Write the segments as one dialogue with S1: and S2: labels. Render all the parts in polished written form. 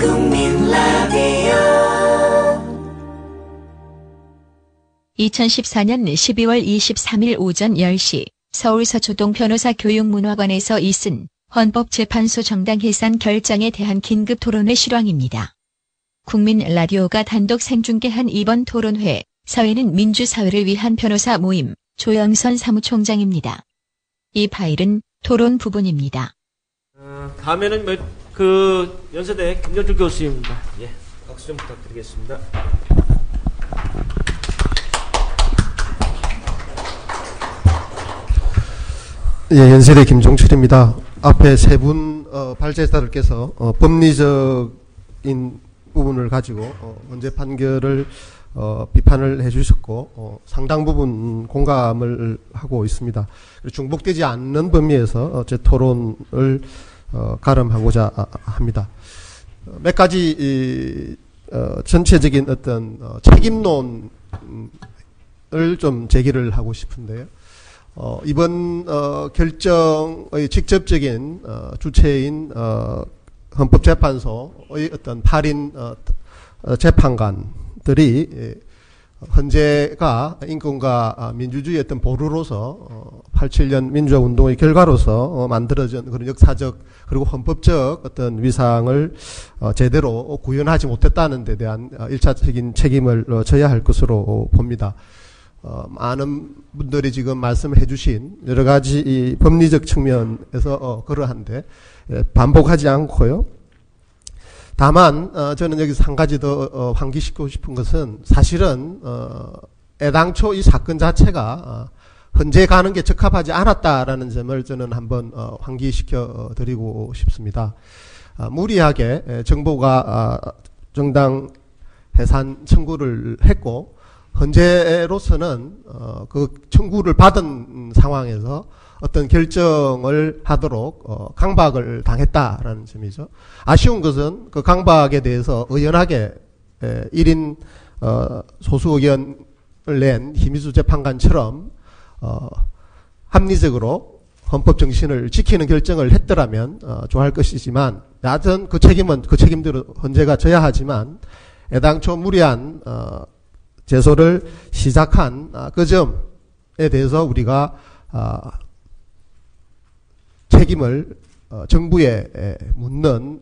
S1: 국민 라디오
S2: 2014년 12월 23일 오전 10시 서울 서초동 변호사 교육문화관에서 있은 헌법재판소 정당 해산 결정에 대한 긴급 토론회 실황입니다. 국민 라디오가 단독 생중계한 이번 토론회, 사회는 민주사회를 위한 변호사 모임, 조영선 사무총장입니다. 이 파일은 토론 부분입니다.
S3: 다음에는 연세대 김정철 교수입니다. 예, 박수 좀 부탁드리겠습니다.
S4: 예, 연세대 김종철입니다. 앞에 세 분 발제자들께서 법리적인 부분을 가지고 헌재 판결을 비판을 해주셨고 상당 부분 공감을 하고 있습니다. 중복되지 않는 범위에서 제 토론을 가름하고자 합니다. 몇 가지 전체적인 어떤 책임론을 좀 제기를 하고 싶은데요. 이번 결정의 직접적인 주체인 헌법재판소의 어떤 8인 재판관들이 헌재가 인권과 민주주의의 어떤 보루로서 87년 민주화운동의 결과로서 만들어진 그런 역사적 그리고 헌법적 어떤 위상을 제대로 구현하지 못했다는 데 대한 1차적인 책임을 져야 할 것으로 봅니다. 많은 분들이 지금 말씀해 주신 여러 가지 이 법리적 측면에서 그러한데 반복하지 않고요. 다만 저는 여기서 한 가지 더 환기시키고 싶은 것은 사실은 애당초 이 사건 자체가 헌재 가는 게 적합하지 않았다라는 점을 저는 한번 환기시켜 드리고 싶습니다. 무리하게 정부가 정당 해산 청구를 했고 헌재로서는 그 청구를 받은 상황에서 어떤 결정을 하도록 강박을 당했다라는 점이죠. 아쉬운 것은 그 강박에 대해서 의연하게 1인 소수 의견을 낸 힘의수 재판관처럼 합리적으로 헌법 정신을 지키는 결정을 했더라면 좋아할 것이지만 여하튼 그 책임대로 헌재가 져야 하지만 애당초 무리한 제소를 시작한 그 점에 대해서 우리가 책임을 정부에 묻는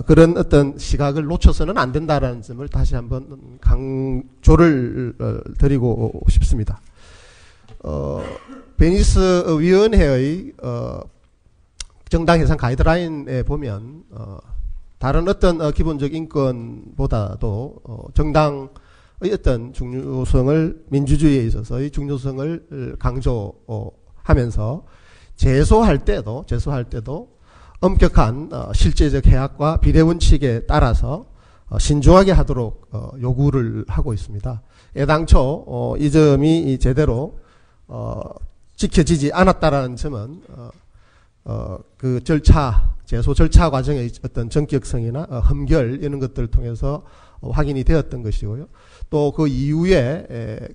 S4: 그런 어떤 시각을 놓쳐서는 안 된다라는 점을 다시 한번 강조를 드리고 싶습니다. 베니스 위원회의 정당 해산 가이드라인에 보면 다른 어떤 기본적 인권보다도 정당의 어떤 중요성을 민주주의에 있어서의 중요성을 강조하면서 제소할 때도 엄격한 실제적 해악과 비례 원칙에 따라서 신중하게 하도록 요구를 하고 있습니다. 애당초 이 점이 제대로 지켜지지 않았다라는 점은 그 제소 절차 과정의 어떤 전격성이나 흠결 이런 것들을 통해서 확인이 되었던 것이고요. 또 그 이후에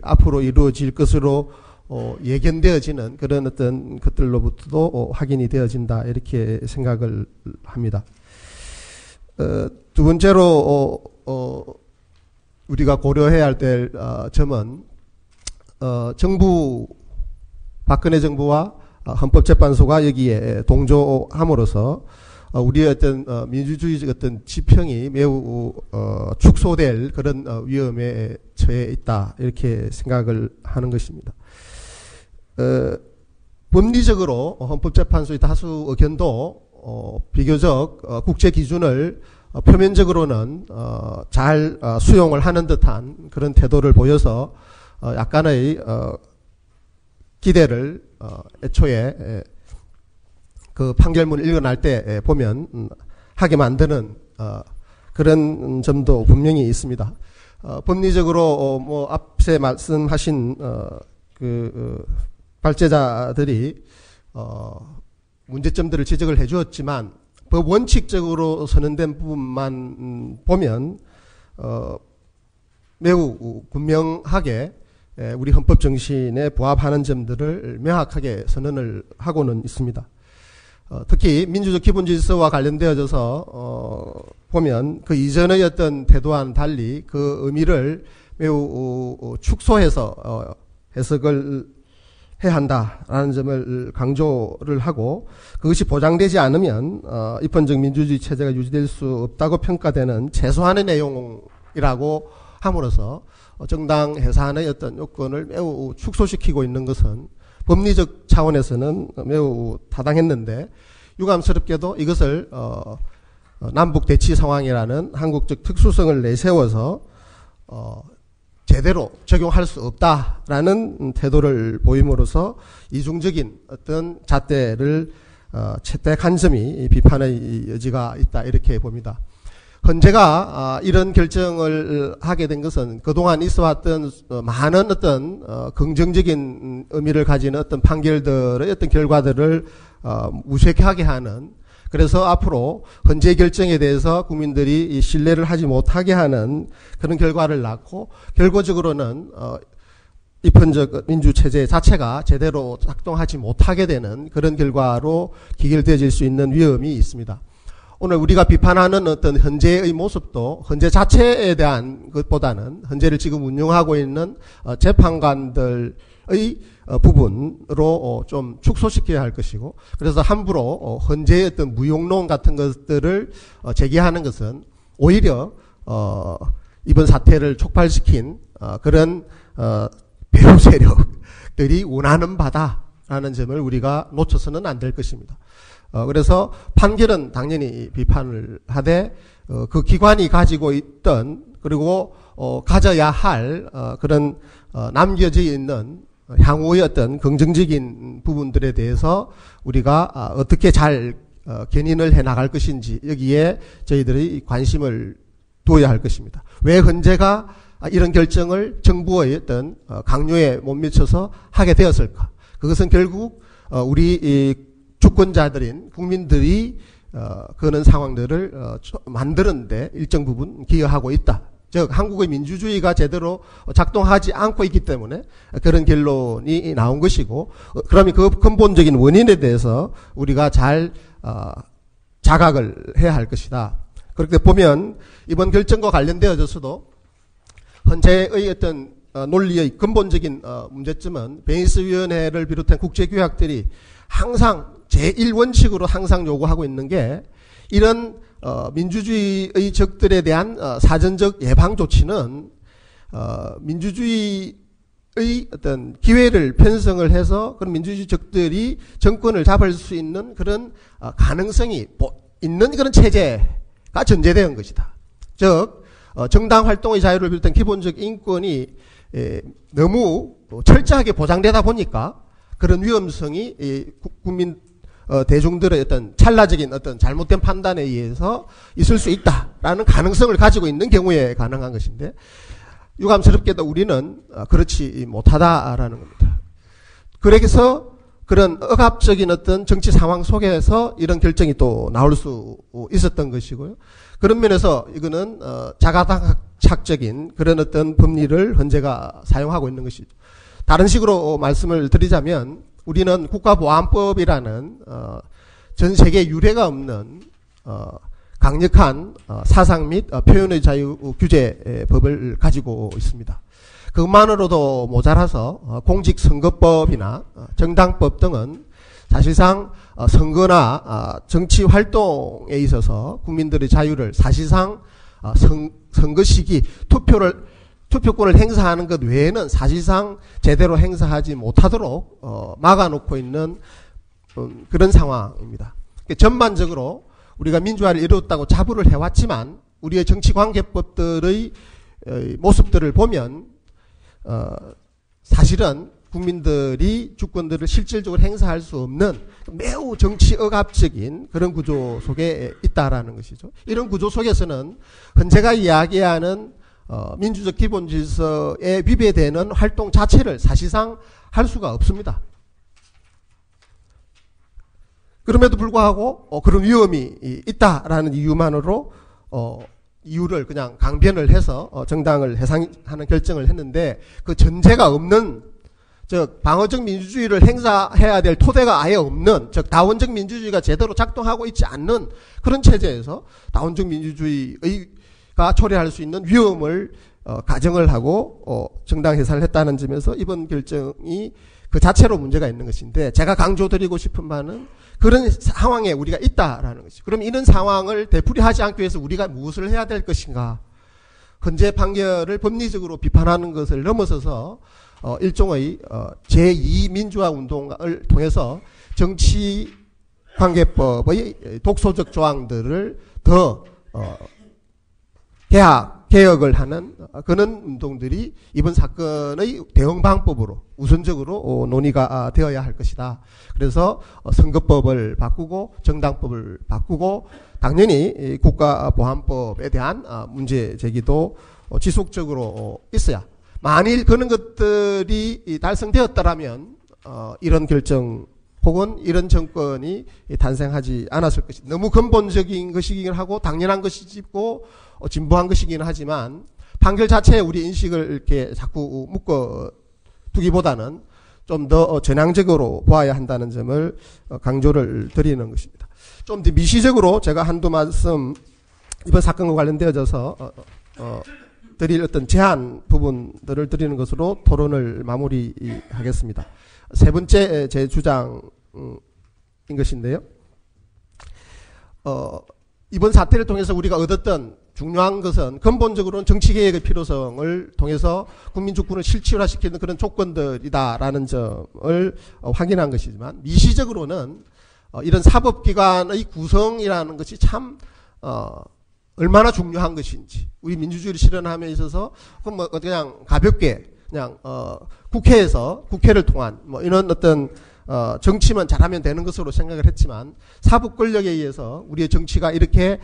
S4: 앞으로 이루어질 것으로 예견되어지는 그런 어떤 것들로부터도 확인이 되어진다 이렇게 생각을 합니다. 두 번째로 우리가 고려해야 할 점은 박근혜 정부와 헌법재판소가 여기에 동조함으로써 우리의 어떤 민주주의적 어떤 지평이 매우 축소될 그런 위험에 처해 있다 이렇게 생각을 하는 것입니다. 법리적으로 헌법재판소의 다수 의견도 비교적 국제 기준을 표면적으로는 잘 수용을 하는 듯한 그런 태도를 보여서 약간의 기대를 애초에 그 판결문을 읽어날 때 보면 하게 만드는 그런 점도 분명히 있습니다. 법리적으로 앞에 말씀하신 발제자들이 문제점들을 지적을 해주었지만 법 원칙적으로 선언된 부분만 보면 매우 분명하게 우리 헌법 정신에 부합하는 점들을 명확하게 선언을 하고는 있습니다. 특히 민주적 기본질서와 관련되어져서 보면 그 이전의 어떤 태도와는 달리 그 의미를 매우 축소해서 해석을 해야 한다라는 점을 강조를 하고, 그것이 보장되지 않으면 입헌적 민주주의 체제가 유지될 수 없다고 평가되는 최소한의 내용이라고 함으로써 정당 해산의 어떤 요건을 매우 축소시키고 있는 것은 법리적 차원에서는 매우 타당했는데, 유감스럽게도 이것을 남북 대치 상황이라는 한국적 특수성을 내세워서 제대로 적용할 수 없다라는 태도를 보임으로써 이중적인 어떤 잣대를 채택한 점이 비판의 여지가 있다, 이렇게 봅니다. 헌재가 이런 결정을 하게 된 것은 그동안 있어왔던 많은 어떤 긍정적인 의미를 가지는 어떤 판결들의 어떤 결과들을 무색하게 하는, 그래서 앞으로 헌재 결정에 대해서 국민들이 신뢰를 하지 못하게 하는 그런 결과를 낳고, 결과적으로는 입헌적 민주체제 자체가 제대로 작동하지 못하게 되는 그런 결과로 기결되어질 수 있는 위험이 있습니다. 오늘 우리가 비판하는 어떤 헌재의 모습도 헌재 자체에 대한 것보다는 헌재를 지금 운영하고 있는 재판관들의 부분으로 좀 축소시켜야 할 것이고, 그래서 함부로 헌재의 어떤 무용론 같은 것들을 제기하는 것은 오히려 이번 사태를 촉발시킨 그런 배후 세력들이 원하는 바다라는 점을 우리가 놓쳐서는 안 될 것입니다. 그래서 판결은 당연히 비판을 하되 그 기관이 가지고 있던, 그리고 가져야 할 그런 남겨져 있는 향후의 어떤 긍정적인 부분들에 대해서 우리가 어떻게 잘 견인을 해 나갈 것인지, 여기에 저희들이 관심을 두어야 할 것입니다. 왜 헌재가 이런 결정을 정부의 어떤 강요에 못 미쳐서 하게 되었을까? 그것은 결국 우리 주권자들인 국민들이 그런 상황들을 만드는데 일정 부분 기여하고 있다. 즉 한국의 민주주의가 제대로 작동하지 않고 있기 때문에 그런 결론이 나온 것이고, 그러면 그 근본적인 원인에 대해서 우리가 잘 자각을 해야 할 것이다. 그렇게 보면 이번 결정과 관련되어져서도 헌재의 어떤 논리의 근본적인 문제점은 베니스위원회를 비롯한 국제규약들이 항상 제1원칙으로 항상 요구하고 있는 게, 이런 민주주의의 적들에 대한 사전적 예방 조치는 민주주의의 어떤 기회를 편성을 해서 그런 민주주의 적들이 정권을 잡을 수 있는 그런 가능성이 있는 그런 체제가 전제되는 것이다. 즉 정당 활동의 자유를 비롯한 기본적 인권이 너무 철저하게 보장되다 보니까 그런 위험성이 국민 대중들의 어떤 찰나적인 어떤 잘못된 판단에 의해서 있을 수 있다라는 가능성을 가지고 있는 경우에 가능한 것인데, 유감스럽게도 우리는 그렇지 못하다라는 겁니다. 그래서 그런 억압적인 어떤 정치 상황 속에서 이런 결정이 또 나올 수 있었던 것이고요. 그런 면에서 이거는 자가당착적인 그런 어떤 법리를 헌재가 사용하고 있는 것이죠. 다른 식으로 말씀을 드리자면, 우리는 국가보안법이라는 전 세계 유례가 없는 강력한 사상 및 표현의 자유 규제법을 가지고 있습니다. 그것만으로도 모자라서 공직선거법이나 정당법 등은 사실상 선거나 정치 활동에 있어서 국민들의 자유를 사실상 선거 시기 투표권을 행사하는 것 외에는 사실상 제대로 행사하지 못하도록 막아놓고 있는 그런 상황입니다. 전반적으로 우리가 민주화를 이루었다고 자부를 해왔지만 우리의 정치관계법들의 모습들을 보면 사실은 국민들이 주권들을 실질적으로 행사할 수 없는 매우 정치 억압적인 그런 구조 속에 있다라는 것이죠. 이런 구조 속에서는 헌재가 이야기하는 민주적 기본 질서에 위배되는 활동 자체를 사실상 할 수가 없습니다. 그럼에도 불구하고 그런 위험이 있다라는 이유만으로 이유를 그냥 강변을 해서 정당을 해산하는 결정을 했는데, 그 전제가 없는 즉 방어적 민주주의를 행사해야 될 토대가 아예 없는, 즉 다원적 민주주의가 제대로 작동하고 있지 않는 그런 체제에서 다원적 민주주의가 초래할 수 있는 위험을 가정을 하고 정당 해산을 했다는 점에서 이번 결정이 그 자체로 문제가 있는 것인데, 제가 강조드리고 싶은 바는 그런 상황에 우리가 있다라는 것이죠. 그럼 이런 상황을 되풀이하지 않기 위해서 우리가 무엇을 해야 될 것인가? 헌재 판결을 법리적으로 비판하는 것을 넘어서서 일종의 제2민주화 운동을 통해서 정치관계법의 독소적 조항들을 더 개혁을 하는 그런 운동들이 이번 사건의 대응 방법으로 우선적으로 논의가 되어야 할 것이다. 그래서 선거법을 바꾸고 정당법을 바꾸고 당연히 국가보안법에 대한 문제 제기도 지속적으로 있어야, 만일 그런 것들이 달성되었다라면 이런 결정 혹은 이런 정권이 탄생하지 않았을 것이다. 너무 근본적인 것이긴 하고 당연한 것이고 진보한 것이긴 하지만 판결 자체에 우리 인식을 이렇게 자꾸 묶어 두기보다는 좀 더 전향적으로 보아야 한다는 점을 강조를 드리는 것입니다. 좀 더 미시적으로 제가 한두 말씀 이번 사건과 관련되어져서 드릴 어떤 제한 부분들을 드리는 것으로 토론을 마무리하겠습니다. 세 번째 제 주장인 것인데요. 이번 사태를 통해서 우리가 얻었던 중요한 것은 근본적으로는 정치개혁의 필요성을 통해서 국민주권을 실체화시키는 그런 조건들이다라는 점을 확인한 것이지만, 미시적으로는 이런 사법기관의 구성이라는 것이 참 얼마나 중요한 것인지, 우리 민주주의를 실현함에 있어서 그냥 가볍게 그냥 국회에서 국회를 통한 이런 어떤 정치만 잘하면 되는 것으로 생각을 했지만, 사법 권력에 의해서 우리의 정치가 이렇게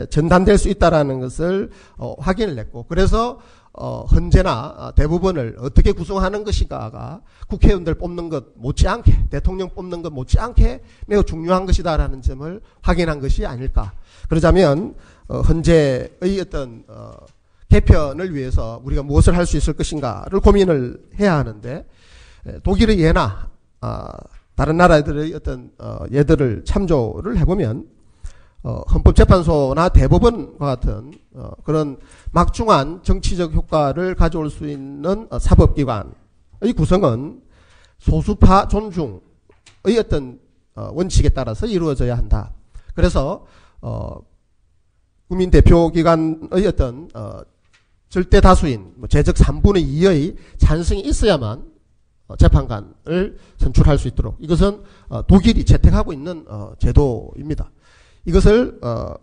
S4: 전단될 수 있다라는 것을 확인을 했고, 그래서 헌재나 대법원을 어떻게 구성하는 것인가가 국회의원들 뽑는 것 못지않게, 대통령 뽑는 것 못지않게 매우 중요한 것이다라는 점을 확인한 것이 아닐까. 그러자면 헌재의 어떤 개편을 위해서 우리가 무엇을 할 수 있을 것인가를 고민을 해야 하는데, 독일의 예나 다른 나라들의 어떤 예들을 참조를 해보면 헌법재판소나 대법원과 같은 그런 막중한 정치적 효과를 가져올 수 있는 사법기관의 구성은 소수파 존중의 어떤 원칙에 따라서 이루어져야 한다. 그래서 국민 대표기관의 어떤 절대 다수인 제적 3분의 2의 찬성이 있어야만 재판관을 선출할 수 있도록, 이것은 독일이 채택하고 있는 제도입니다. 이것을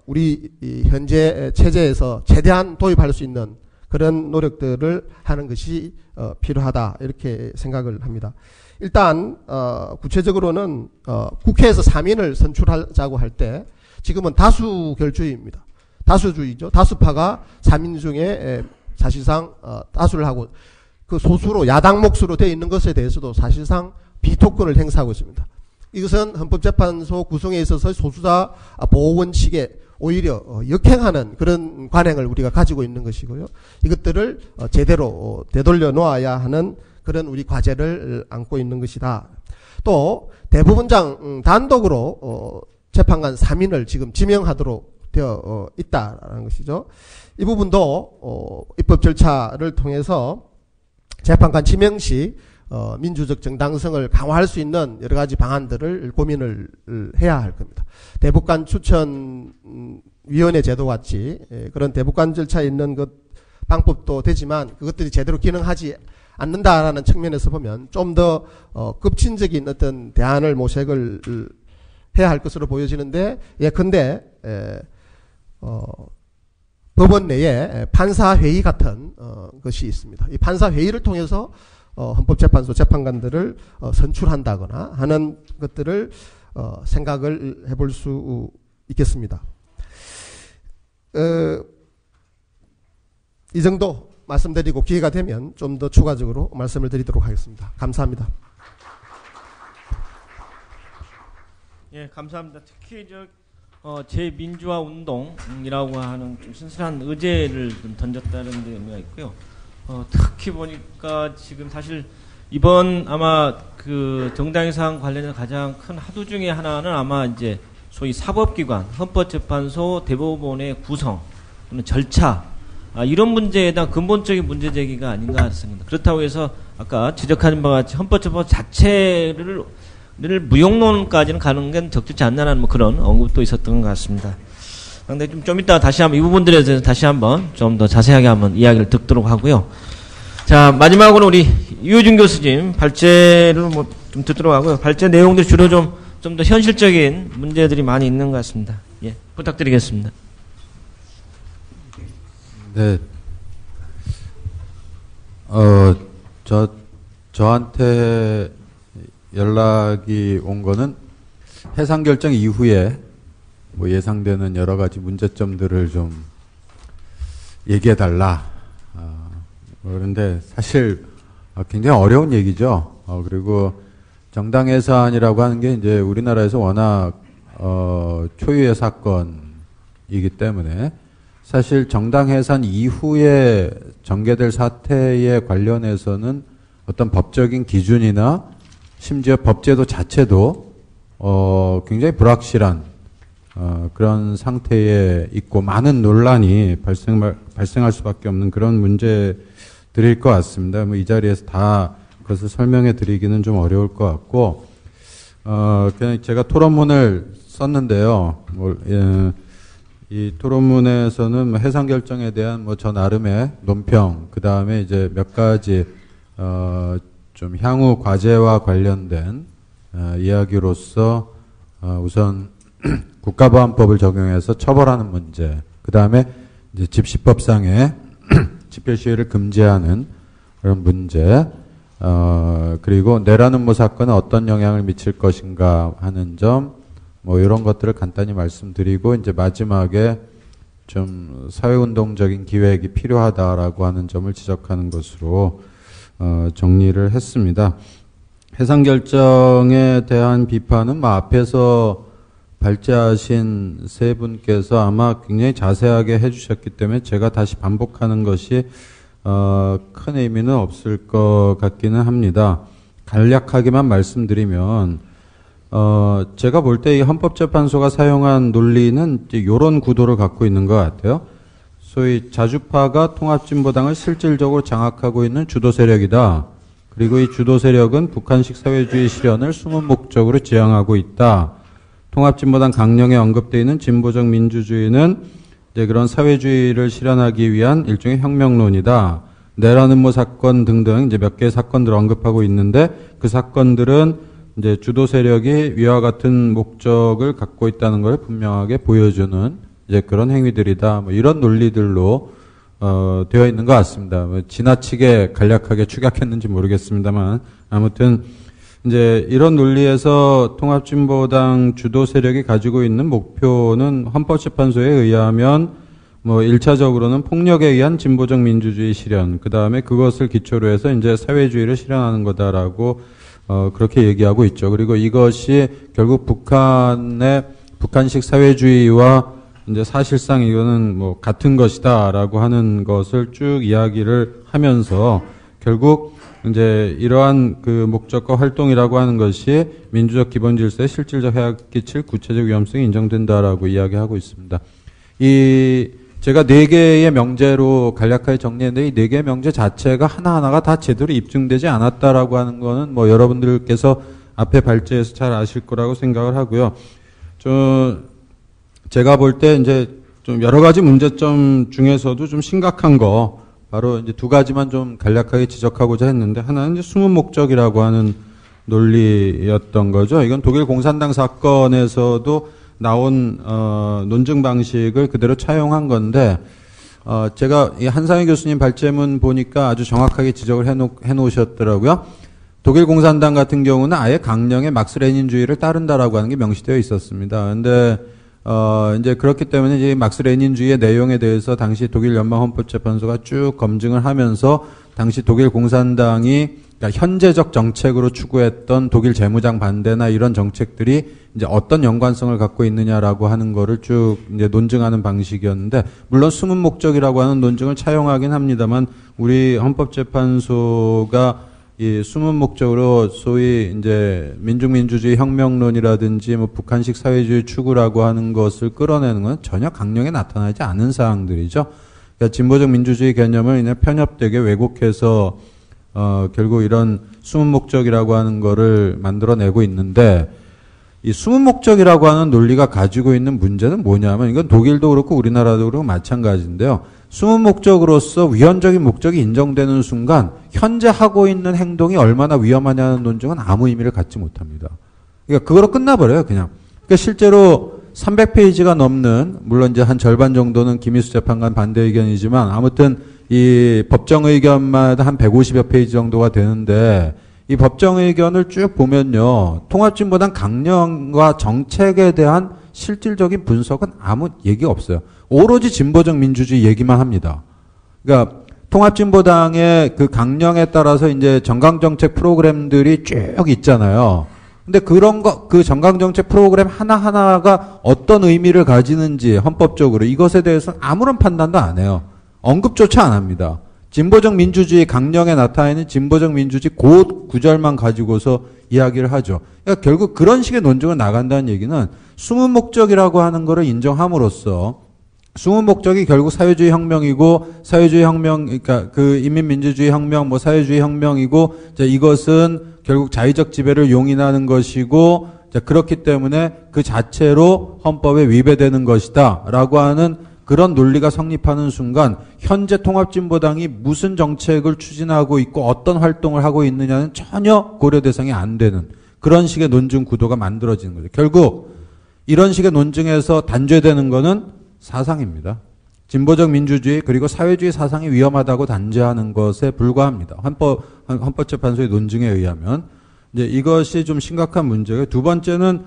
S4: 우리 현재 체제에서 최대한 도입할 수 있는 그런 노력들을 하는 것이 필요하다, 이렇게 생각을 합니다. 일단 구체적으로는 국회에서 3인을 선출하자고 할 때 지금은 다수결주의입니다. 다수주의죠. 다수파가 3인 중에 사실상 다수를 하고, 그 소수로 야당 몫으로 되어 있는 것에 대해서도 사실상 비토권을 행사하고 있습니다. 이것은 헌법재판소 구성에 있어서 소수자 보호 원칙에 오히려 역행하는 그런 관행을 우리가 가지고 있는 것이고요. 이것들을 제대로 되돌려 놓아야 하는 그런 우리 과제를 안고 있는 것이다. 또 대법원장 단독으로 재판관 3인을 지금 지명하도록 되어 있다라는 것이죠. 이 부분도 입법 절차를 통해서 재판관 지명 시 민주적 정당성을 강화할 수 있는 여러 가지 방안들을 고민을 해야 할 겁니다. 대법관 추천위원회 제도 같이 그런 대법관 절차에 있는 것 방법도 되지만, 그것들이 제대로 기능하지 않는다라는 측면에서 보면 좀 더 급진적인 어떤 대안을 모색을 해야 할 것으로 보여지는데, 예컨대 법원 내에 판사회의 같은 것이 있습니다. 이 판사회의를 통해서 헌법재판소 재판관들을 선출한다거나 하는 것들을 생각을 해볼 수 있겠습니다. 이 정도 말씀드리고 기회가 되면 좀 더 추가적으로 말씀을 드리도록 하겠습니다. 감사합니다.
S3: 예, 감사합니다. 특히 제민주화 운동이라고 하는 좀 신선한 의제를 좀 던졌다는 데 의미가 있고요. 특히 보니까 지금 사실 이번 아마 그 정당 예산 관련해서 가장 큰 하도 중에 하나는 아마 이제 소위 사법기관, 헌법재판소, 대법원의 구성, 또는 절차, 이런 문제에 대한 근본적인 문제 제기가 아닌가 싶습니다. 그렇다고 해서 아까 지적하신 바와 같이 헌법재판소 자체를 무용론까지는 가는 건 적절치 않나라는 뭐 그런 언급도 있었던 것 같습니다. 상당히 좀 이따 다시 한번 이 부분들에 대해서 다시 한번 좀 더 자세하게 한번 이야기를 듣도록 하고요. 자, 마지막으로 우리 유효준 교수님 발제를 뭐 좀 듣도록 하고요. 발제 내용들이 주로 좀 더 현실적인 문제들이 많이 있는 것 같습니다. 예, 부탁드리겠습니다.
S5: 네. 저한테 연락이 온 거는 해상 결정 이후에 뭐 예상되는 여러 가지 문제점들을 좀 얘기해 달라. 그런데 사실 굉장히 어려운 얘기죠. 그리고 정당 예산이라고 하는 게 이제 우리나라에서 워낙 초유의 사건이기 때문에 사실 정당 해산 이후에 전개될 사태에 관련해서는 어떤 법적인 기준이나 심지어 법제도 자체도 굉장히 불확실한 그런 상태에 있고 많은 논란이 발생할 수밖에 없는 그런 문제들일 것 같습니다. 뭐 이 자리에서 다 그것을 설명해 드리기는 좀 어려울 것 같고 그냥 제가 토론문을 썼는데요. 이 토론문에서는 뭐 해상 결정에 대한 뭐 저 나름의 논평, 그 다음에 이제 몇 가지 좀 향후 과제와 관련된 이야기로서 우선 국가보안법을 적용해서 처벌하는 문제, 그 다음에 이제 집시법상의 집회 시위를 금지하는 그런 문제, 그리고 내란음모 사건은 어떤 영향을 미칠 것인가 하는 점, 뭐 이런 것들을 간단히 말씀드리고 이제 마지막에 좀 사회운동적인 기획이 필요하다라고 하는 점을 지적하는 것으로 정리를 했습니다. 해상 결정에 대한 비판은 뭐 앞에서 발제하신 세 분께서 아마 굉장히 자세하게 해주셨기 때문에 제가 다시 반복하는 것이 큰 의미는 없을 것 같기는 합니다. 간략하게만 말씀드리면 제가 볼 때 이 헌법재판소가 사용한 논리는 이런 구도를 갖고 있는 것 같아요. 소위 자주파가 통합진보당을 실질적으로 장악하고 있는 주도 세력이다. 그리고 이 주도 세력은 북한식 사회주의 실현을 숨은 목적으로 지향하고 있다. 통합진보당 강령에 언급되어 있는 진보적 민주주의는 이제 그런 사회주의를 실현하기 위한 일종의 혁명론이다. 내란음모 사건 등등 이제 몇 개의 사건들을 언급하고 있는데 그 사건들은 이제 주도 세력이 위와 같은 목적을 갖고 있다는 걸 분명하게 보여주는 이제 그런 행위들이다. 뭐 이런 논리들로 되어 있는 것 같습니다. 뭐 지나치게 간략하게 축약했는지 모르겠습니다만 아무튼 이제 이런 논리에서 통합진보당 주도 세력이 가지고 있는 목표는 헌법재판소에 의하면 뭐 1차적으로는 폭력에 의한 진보적 민주주의 실현, 그 다음에 그것을 기초로 해서 이제 사회주의를 실현하는 거다라고 그렇게 얘기하고 있죠. 그리고 이것이 결국 북한식 사회주의와 이제 사실상 이거는 뭐 같은 것이다라고 하는 것을 쭉 이야기를 하면서 결국 이제 이러한 그 목적과 활동이라고 하는 것이 민주적 기본 질서에 실질적 해악 끼칠 구체적 위험성이 인정된다라고 이야기하고 있습니다. 제가 4개의 명제로 간략하게 정리했는데 이 4개의 명제 자체가 하나하나가 다 제대로 입증되지 않았다라고 하는 거는 뭐 여러분들께서 앞에 발제해서 잘 아실 거라고 생각을 하고요. 제가 볼 때 이제 좀 여러 가지 문제점 중에서도 좀 심각한 거 바로 이제 2가지만 좀 간략하게 지적하고자 했는데 하나는 이제 숨은 목적이라고 하는 논리였던 거죠. 이건 독일 공산당 사건에서도 나온 논증 방식을 그대로 차용한 건데 제가 이 한상희 교수님 발제문 보니까 아주 정확하게 지적을 해놓으셨더라고요. 독일 공산당 같은 경우는 아예 강령의 막스 레닌주의를 따른다라고 하는 게 명시되어 있었습니다. 근데 이제 그렇기 때문에 이제 막스 레닌주의의 내용에 대해서 당시 독일 연방헌법재판소가 쭉 검증을 하면서 당시 독일 공산당이 그러니까 현재적 정책으로 추구했던 독일 재무장 반대나 이런 정책들이 이제 어떤 연관성을 갖고 있느냐라고 하는 거를 쭉 이제 논증하는 방식이었는데 물론 숨은 목적이라고 하는 논증을 차용하긴 합니다만 우리 헌법재판소가 이 숨은 목적으로 소위 이제 민중민주주의 혁명론이라든지 뭐 북한식 사회주의 추구라고 하는 것을 끌어내는 건 전혀 강령에 나타나지 않은 사항들이죠. 그러니까 진보적 민주주의 개념을 그냥 편협되게 왜곡해서 결국 이런 숨은 목적이라고 하는 거를 만들어내고 있는데, 이 숨은 목적이라고 하는 논리가 가지고 있는 문제는 뭐냐면, 이건 독일도 그렇고 우리나라도 그렇고 마찬가지인데요. 숨은 목적으로서 위헌적인 목적이 인정되는 순간 현재 하고 있는 행동이 얼마나 위험하냐는 논증은 아무 의미를 갖지 못합니다. 그러니까 그거로 끝나버려요, 그냥. 그러니까 실제로 300페이지가 넘는, 물론 이제 한 절반 정도는 김희수 재판관 반대 의견이지만 아무튼 이 법정 의견마다 한 150여 페이지 정도가 되는데, 이 법정 의견을 쭉 보면요, 통합진보당 강령과 정책에 대한 실질적인 분석은 아무 얘기가 없어요. 오로지 진보적 민주주의 얘기만 합니다. 그러니까 통합진보당의 그 강령에 따라서 이제 정강정책 프로그램들이 쭉 있잖아요. 근데 그런 거, 그 정강정책 프로그램 하나하나가 어떤 의미를 가지는지 헌법적으로 이것에 대해서는 아무런 판단도 안 해요. 언급조차 안 합니다. 진보적 민주주의 강령에 나타나 있는 진보적 민주주의 그 구절만 가지고서 이야기를 하죠. 그러니까 결국 그런 식의 논증을 나간다는 얘기는 숨은 목적이라고 하는 거를 인정함으로써, 숨은 목적이 결국 사회주의 혁명이고, 사회주의 혁명, 그러니까 그 인민민주주의 혁명, 뭐 사회주의 혁명이고, 자, 이것은 결국 자의적 지배를 용인하는 것이고, 자, 그렇기 때문에 그 자체로 헌법에 위배되는 것이다 라고 하는 그런 논리가 성립하는 순간 현재 통합진보당이 무슨 정책을 추진하고 있고 어떤 활동을 하고 있느냐는 전혀 고려 대상이 안 되는 그런 식의 논증 구도가 만들어지는 거죠. 결국 이런 식의 논증에서 단죄되는 거는 사상입니다. 진보적 민주주의 그리고 사회주의 사상이 위험하다고 단죄하는 것에 불과합니다. 헌법재판소의 논증에 의하면. 이제 이것이 좀 심각한 문제고요. 두 번째는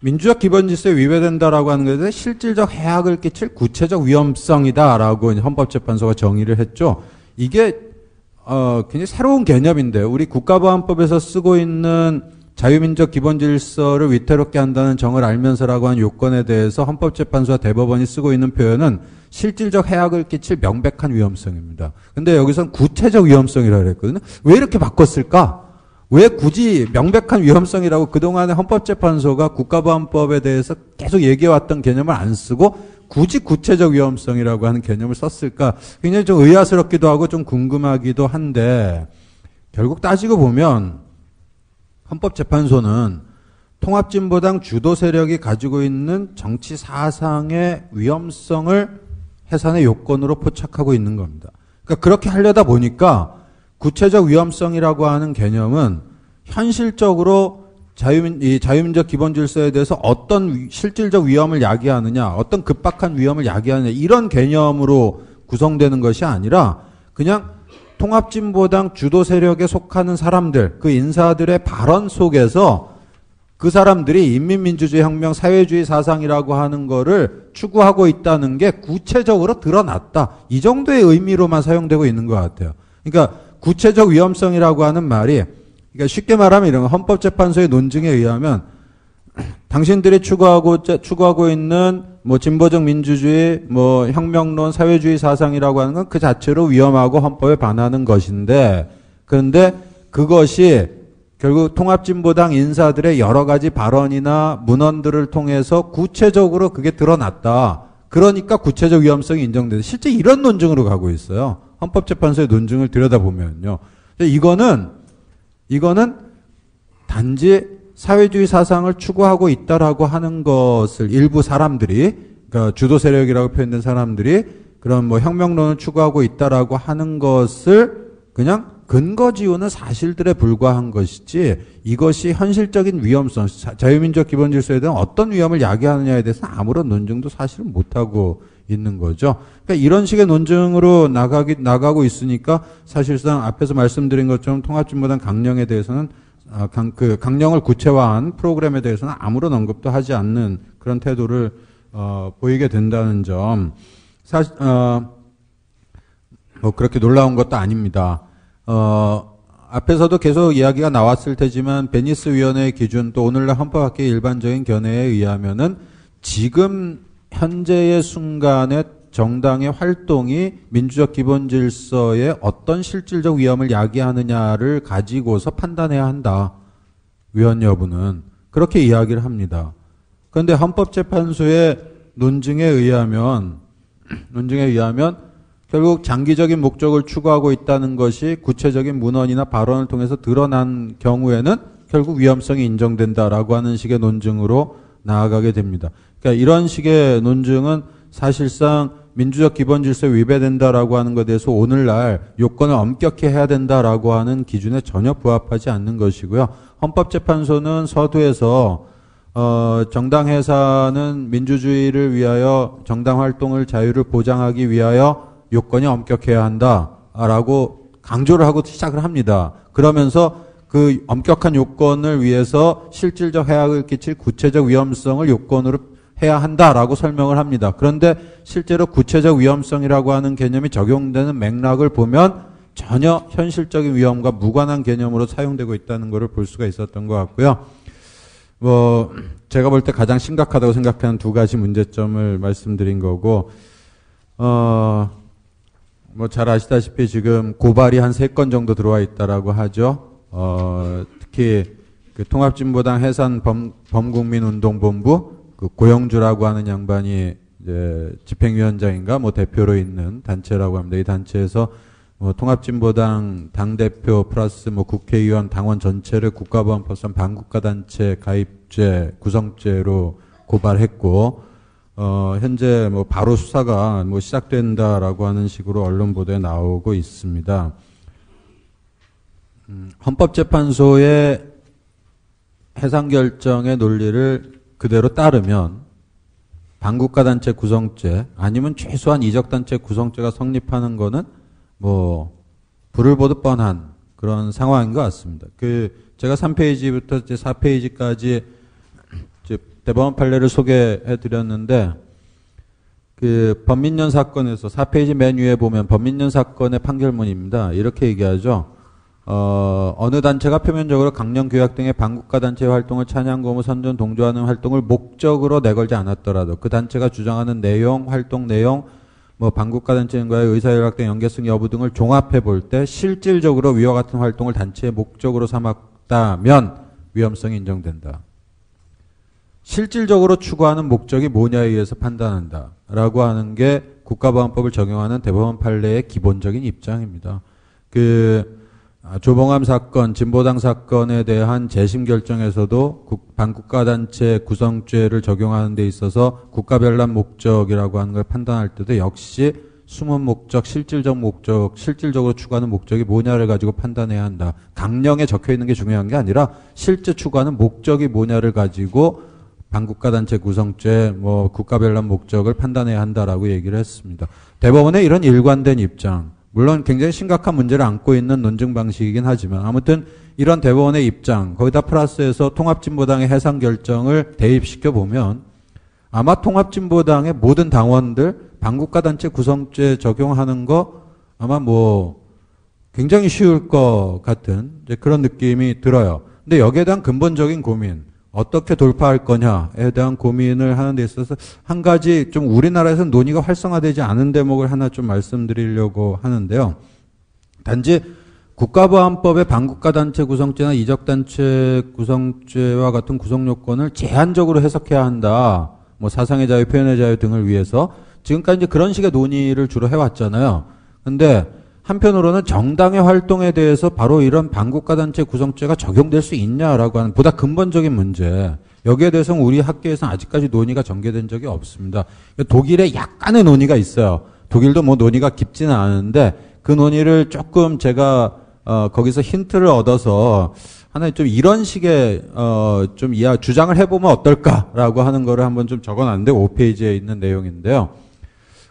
S5: 민주적 기본 질서에 위배된다라고 하는 것에 실질적 해악을 끼칠 구체적 위험성이다라고 헌법재판소가 정의를 했죠. 이게 굉장히 새로운 개념인데요. 우리 국가보안법에서 쓰고 있는 자유민족 기본 질서를 위태롭게 한다는 정을 알면서라고 하는 요건에 대해서 헌법재판소와 대법원이 쓰고 있는 표현은 실질적 해악을 끼칠 명백한 위험성입니다. 근데 여기서는 구체적 위험성이라고 그랬거든요. 왜 이렇게 바꿨을까? 왜 굳이 명백한 위험성이라고 그동안에 헌법재판소가 국가보안법에 대해서 계속 얘기해왔던 개념을 안 쓰고 굳이 구체적 위험성이라고 하는 개념을 썼을까? 굉장히 좀 의아스럽기도 하고 좀 궁금하기도 한데, 결국 따지고 보면 헌법재판소는 통합진보당 주도 세력이 가지고 있는 정치 사상의 위험성을 해산의 요건으로 포착하고 있는 겁니다. 그러니까 그렇게 하려다 보니까 구체적 위험성이라고 하는 개념은 현실적으로 자유민족 기본 질서에 대해서 어떤 실질적 위험을 야기하느냐, 어떤 급박한 위험을 야기하느냐, 이런 개념으로 구성되는 것이 아니라 그냥 통합진보당 주도 세력에 속하는 사람들, 그 인사들의 발언 속에서 그 사람들이 인민민주주의 혁명, 사회주의 사상이라고 하는 거를 추구하고 있다는 게 구체적으로 드러났다. 이 정도의 의미로만 사용되고 있는 것 같아요. 그러니까 구체적 위험성이라고 하는 말이, 그러니까 쉽게 말하면 이런 헌법재판소의 논증에 의하면 당신들이 추구하고 있는 뭐 진보적 민주주의, 뭐 혁명론, 사회주의 사상이라고 하는 건 그 자체로 위험하고 헌법에 반하는 것인데, 그런데 그것이 결국 통합진보당 인사들의 여러 가지 발언이나 문헌들을 통해서 구체적으로 그게 드러났다. 그러니까 구체적 위험성이 인정되는데 실제 이런 논증으로 가고 있어요. 헌법재판소의 논증을 들여다보면요. 이거는 단지 사회주의 사상을 추구하고 있다라고 하는 것을 일부 사람들이, 그러니까 주도 세력이라고 표현된 사람들이 그런 뭐 혁명론을 추구하고 있다라고 하는 것을 그냥 근거 지우는 사실들에 불과한 것이지, 이것이 현실적인 위험성, 자유민족 기본 질서에 대한 어떤 위험을 야기하느냐에 대해서는 아무런 논증도 사실은 못하고 있는 거죠. 그러니까 이런 식의 논증으로 나가고 있으니까 사실상 앞에서 말씀드린 것처럼 통합진보당 강령에 대해서는 그 강령을 구체화한 프로그램에 대해서는 아무런 언급도 하지 않는 그런 태도를 보이게 된다는 점, 사실 뭐 그렇게 놀라운 것도 아닙니다. 앞에서도 계속 이야기가 나왔을 테지만 베니스 위원회의 기준, 또 오늘날 헌법학계의 일반적인 견해에 의하면은 지금 현재의 순간에 정당의 활동이 민주적 기본 질서에 어떤 실질적 위험을 야기하느냐를 가지고서 판단해야 한다. 위헌 여부는. 그렇게 이야기를 합니다. 그런데 헌법재판소의 논증에 의하면 결국 장기적인 목적을 추구하고 있다는 것이 구체적인 문헌이나 발언을 통해서 드러난 경우에는 결국 위험성이 인정된다라고 하는 식의 논증으로 나아가게 됩니다. 그러니까 이런 식의 논증은 사실상 민주적 기본 질서에 위배된다라고 하는 것에 대해서 오늘날 요건을 엄격히 해야 된다라고 하는 기준에 전혀 부합하지 않는 것이고요. 헌법재판소는 서두에서 정당 해산은 민주주의를 위하여 정당 활동을 자유를 보장하기 위하여 요건이 엄격해야 한다라고 강조를 하고 시작을 합니다. 그러면서 그 엄격한 요건을 위해서 실질적 해악을 끼칠 구체적 위험성을 요건으로 해야 한다라고 설명을 합니다. 그런데 실제로 구체적 위험성이라고 하는 개념이 적용되는 맥락을 보면 전혀 현실적인 위험과 무관한 개념으로 사용되고 있다는 것을 볼 수가 있었던 것 같고요. 제가 볼 때 가장 심각하다고 생각하는 두 가지 문제점을 말씀드린 거고, 잘 아시다시피 지금 고발이 한 3건 정도 들어와 있다라고 하죠. 특히 그 통합진보당 해산 범국민운동본부, 그 고영주라고 하는 양반이 이제 집행위원장인가 대표로 있는 단체라고 합니다. 이 단체에서 통합진보당 당대표 플러스 국회의원 당원 전체를 국가보안법상 반국가단체 가입죄 구성죄로 고발했고, 현재 바로 수사가 시작된다라고 하는 식으로 언론 보도에 나오고 있습니다. 헌법재판소의 해상 결정의 논리를 그대로 따르면 반국가단체 구성죄 아니면 최소한 이적단체 구성죄가 성립하는 거는 불을 보듯 뻔한 그런 상황인 것 같습니다. 제가 3페이지부터 이제 4페이지까지 대법원 판례를 소개해 드렸는데, 범민련 사건에서 4페이지 맨 위에 보면 범민련 사건의 판결문입니다. 이렇게 얘기하죠. 어느 단체가 표면적으로 강령 교약 등의 반국가 단체의 활동을 찬양, 고무, 선전, 동조하는 활동을 목적으로 내걸지 않았더라도 그 단체가 주장하는 내용, 활동 내용, 반국가 단체과의 의사결각 등 연계성 여부 등을 종합해 볼 때 실질적으로 위와 같은 활동을 단체의 목적으로 삼았다면 위험성이 인정된다. 실질적으로 추구하는 목적이 뭐냐에 의해서 판단한다 라고 하는 게 국가보안법을 적용하는 대법원 판례의 기본적인 입장입니다. 조봉암 사건, 진보당 사건에 대한 재심 결정에서도 반국가단체 구성죄를 적용하는 데 있어서 국가별난 목적이라고 하는 걸 판단할 때도 역시 숨은 목적, 실질적 목적, 실질적으로 추구하는 목적이 뭐냐를 가지고 판단해야 한다. 강령에 적혀 있는 게 중요한 게 아니라 실제 추구하는 목적이 뭐냐를 가지고 반국가단체 구성죄, 국가별난 목적을 판단해야 한다라고 얘기를 했습니다. 대법원의 이런 일관된 입장, 물론 굉장히 심각한 문제를 안고 있는 논증 방식이긴 하지만 아무튼 이런 대법원의 입장, 거기다 플러스해서 통합진보당의 해상 결정을 대입시켜 보면 아마 통합진보당의 모든 당원들 반국가단체 구성죄 적용하는 거 아마 굉장히 쉬울 것 같은 이제 그런 느낌이 들어요. 근데 여기에 대한 근본적인 고민, 어떻게 돌파할 거냐에 대한 고민을 하는 데 있어서 한 가지 좀 우리나라에서 논의가 활성화되지 않은 대목을 하나 좀 말씀드리려고 하는데요. 단지 국가보안법의 반국가단체 구성죄나 이적단체 구성죄와 같은 구성요건을 제한적으로 해석해야 한다. 사상의 자유, 표현의 자유 등을 위해서 지금까지 이제 그런 식의 논의를 주로 해왔잖아요. 근데 한편으로는 정당의 활동에 대해서 바로 이런 반국가단체 구성죄가 적용될 수 있냐라고 하는 보다 근본적인 문제, 여기에 대해서는 우리 학계에서는 아직까지 논의가 전개된 적이 없습니다. 독일에 약간의 논의가 있어요. 독일도 논의가 깊지는 않은데 그 논의를 조금 제가 거기서 힌트를 얻어서 하나의 좀 이런 식의 좀 주장을 해보면 어떨까라고 하는 거를 한번 좀 적어놨는데 5페이지에 있는 내용인데요.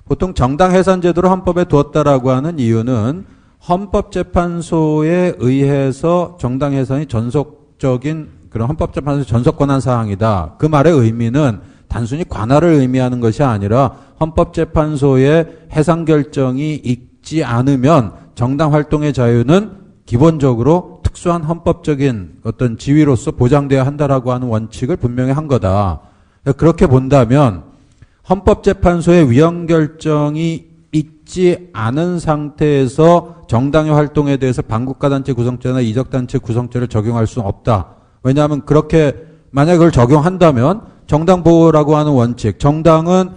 S5: 보통 정당 해산 제도를 헌법에 두었다라고 하는 이유는 헌법재판소에 의해서 정당 해산이 전속적인 그런 헌법재판소의 전속 권한 사항이다. 그 말의 의미는 단순히 관할을 의미하는 것이 아니라 헌법재판소의 해산 결정이 있지 않으면 정당 활동의 자유는 기본적으로 특수한 헌법적인 어떤 지위로서 보장되어야 한다라고 하는 원칙을 분명히 한 거다. 그렇게 본다면 헌법재판소의 위헌 결정이 있지 않은 상태에서 정당의 활동에 대해서 반국가단체 구성죄나 이적단체 구성죄를 적용할 수는 없다. 왜냐하면 그렇게 만약에 그걸 적용한다면 정당 보호라고 하는 원칙, 정당은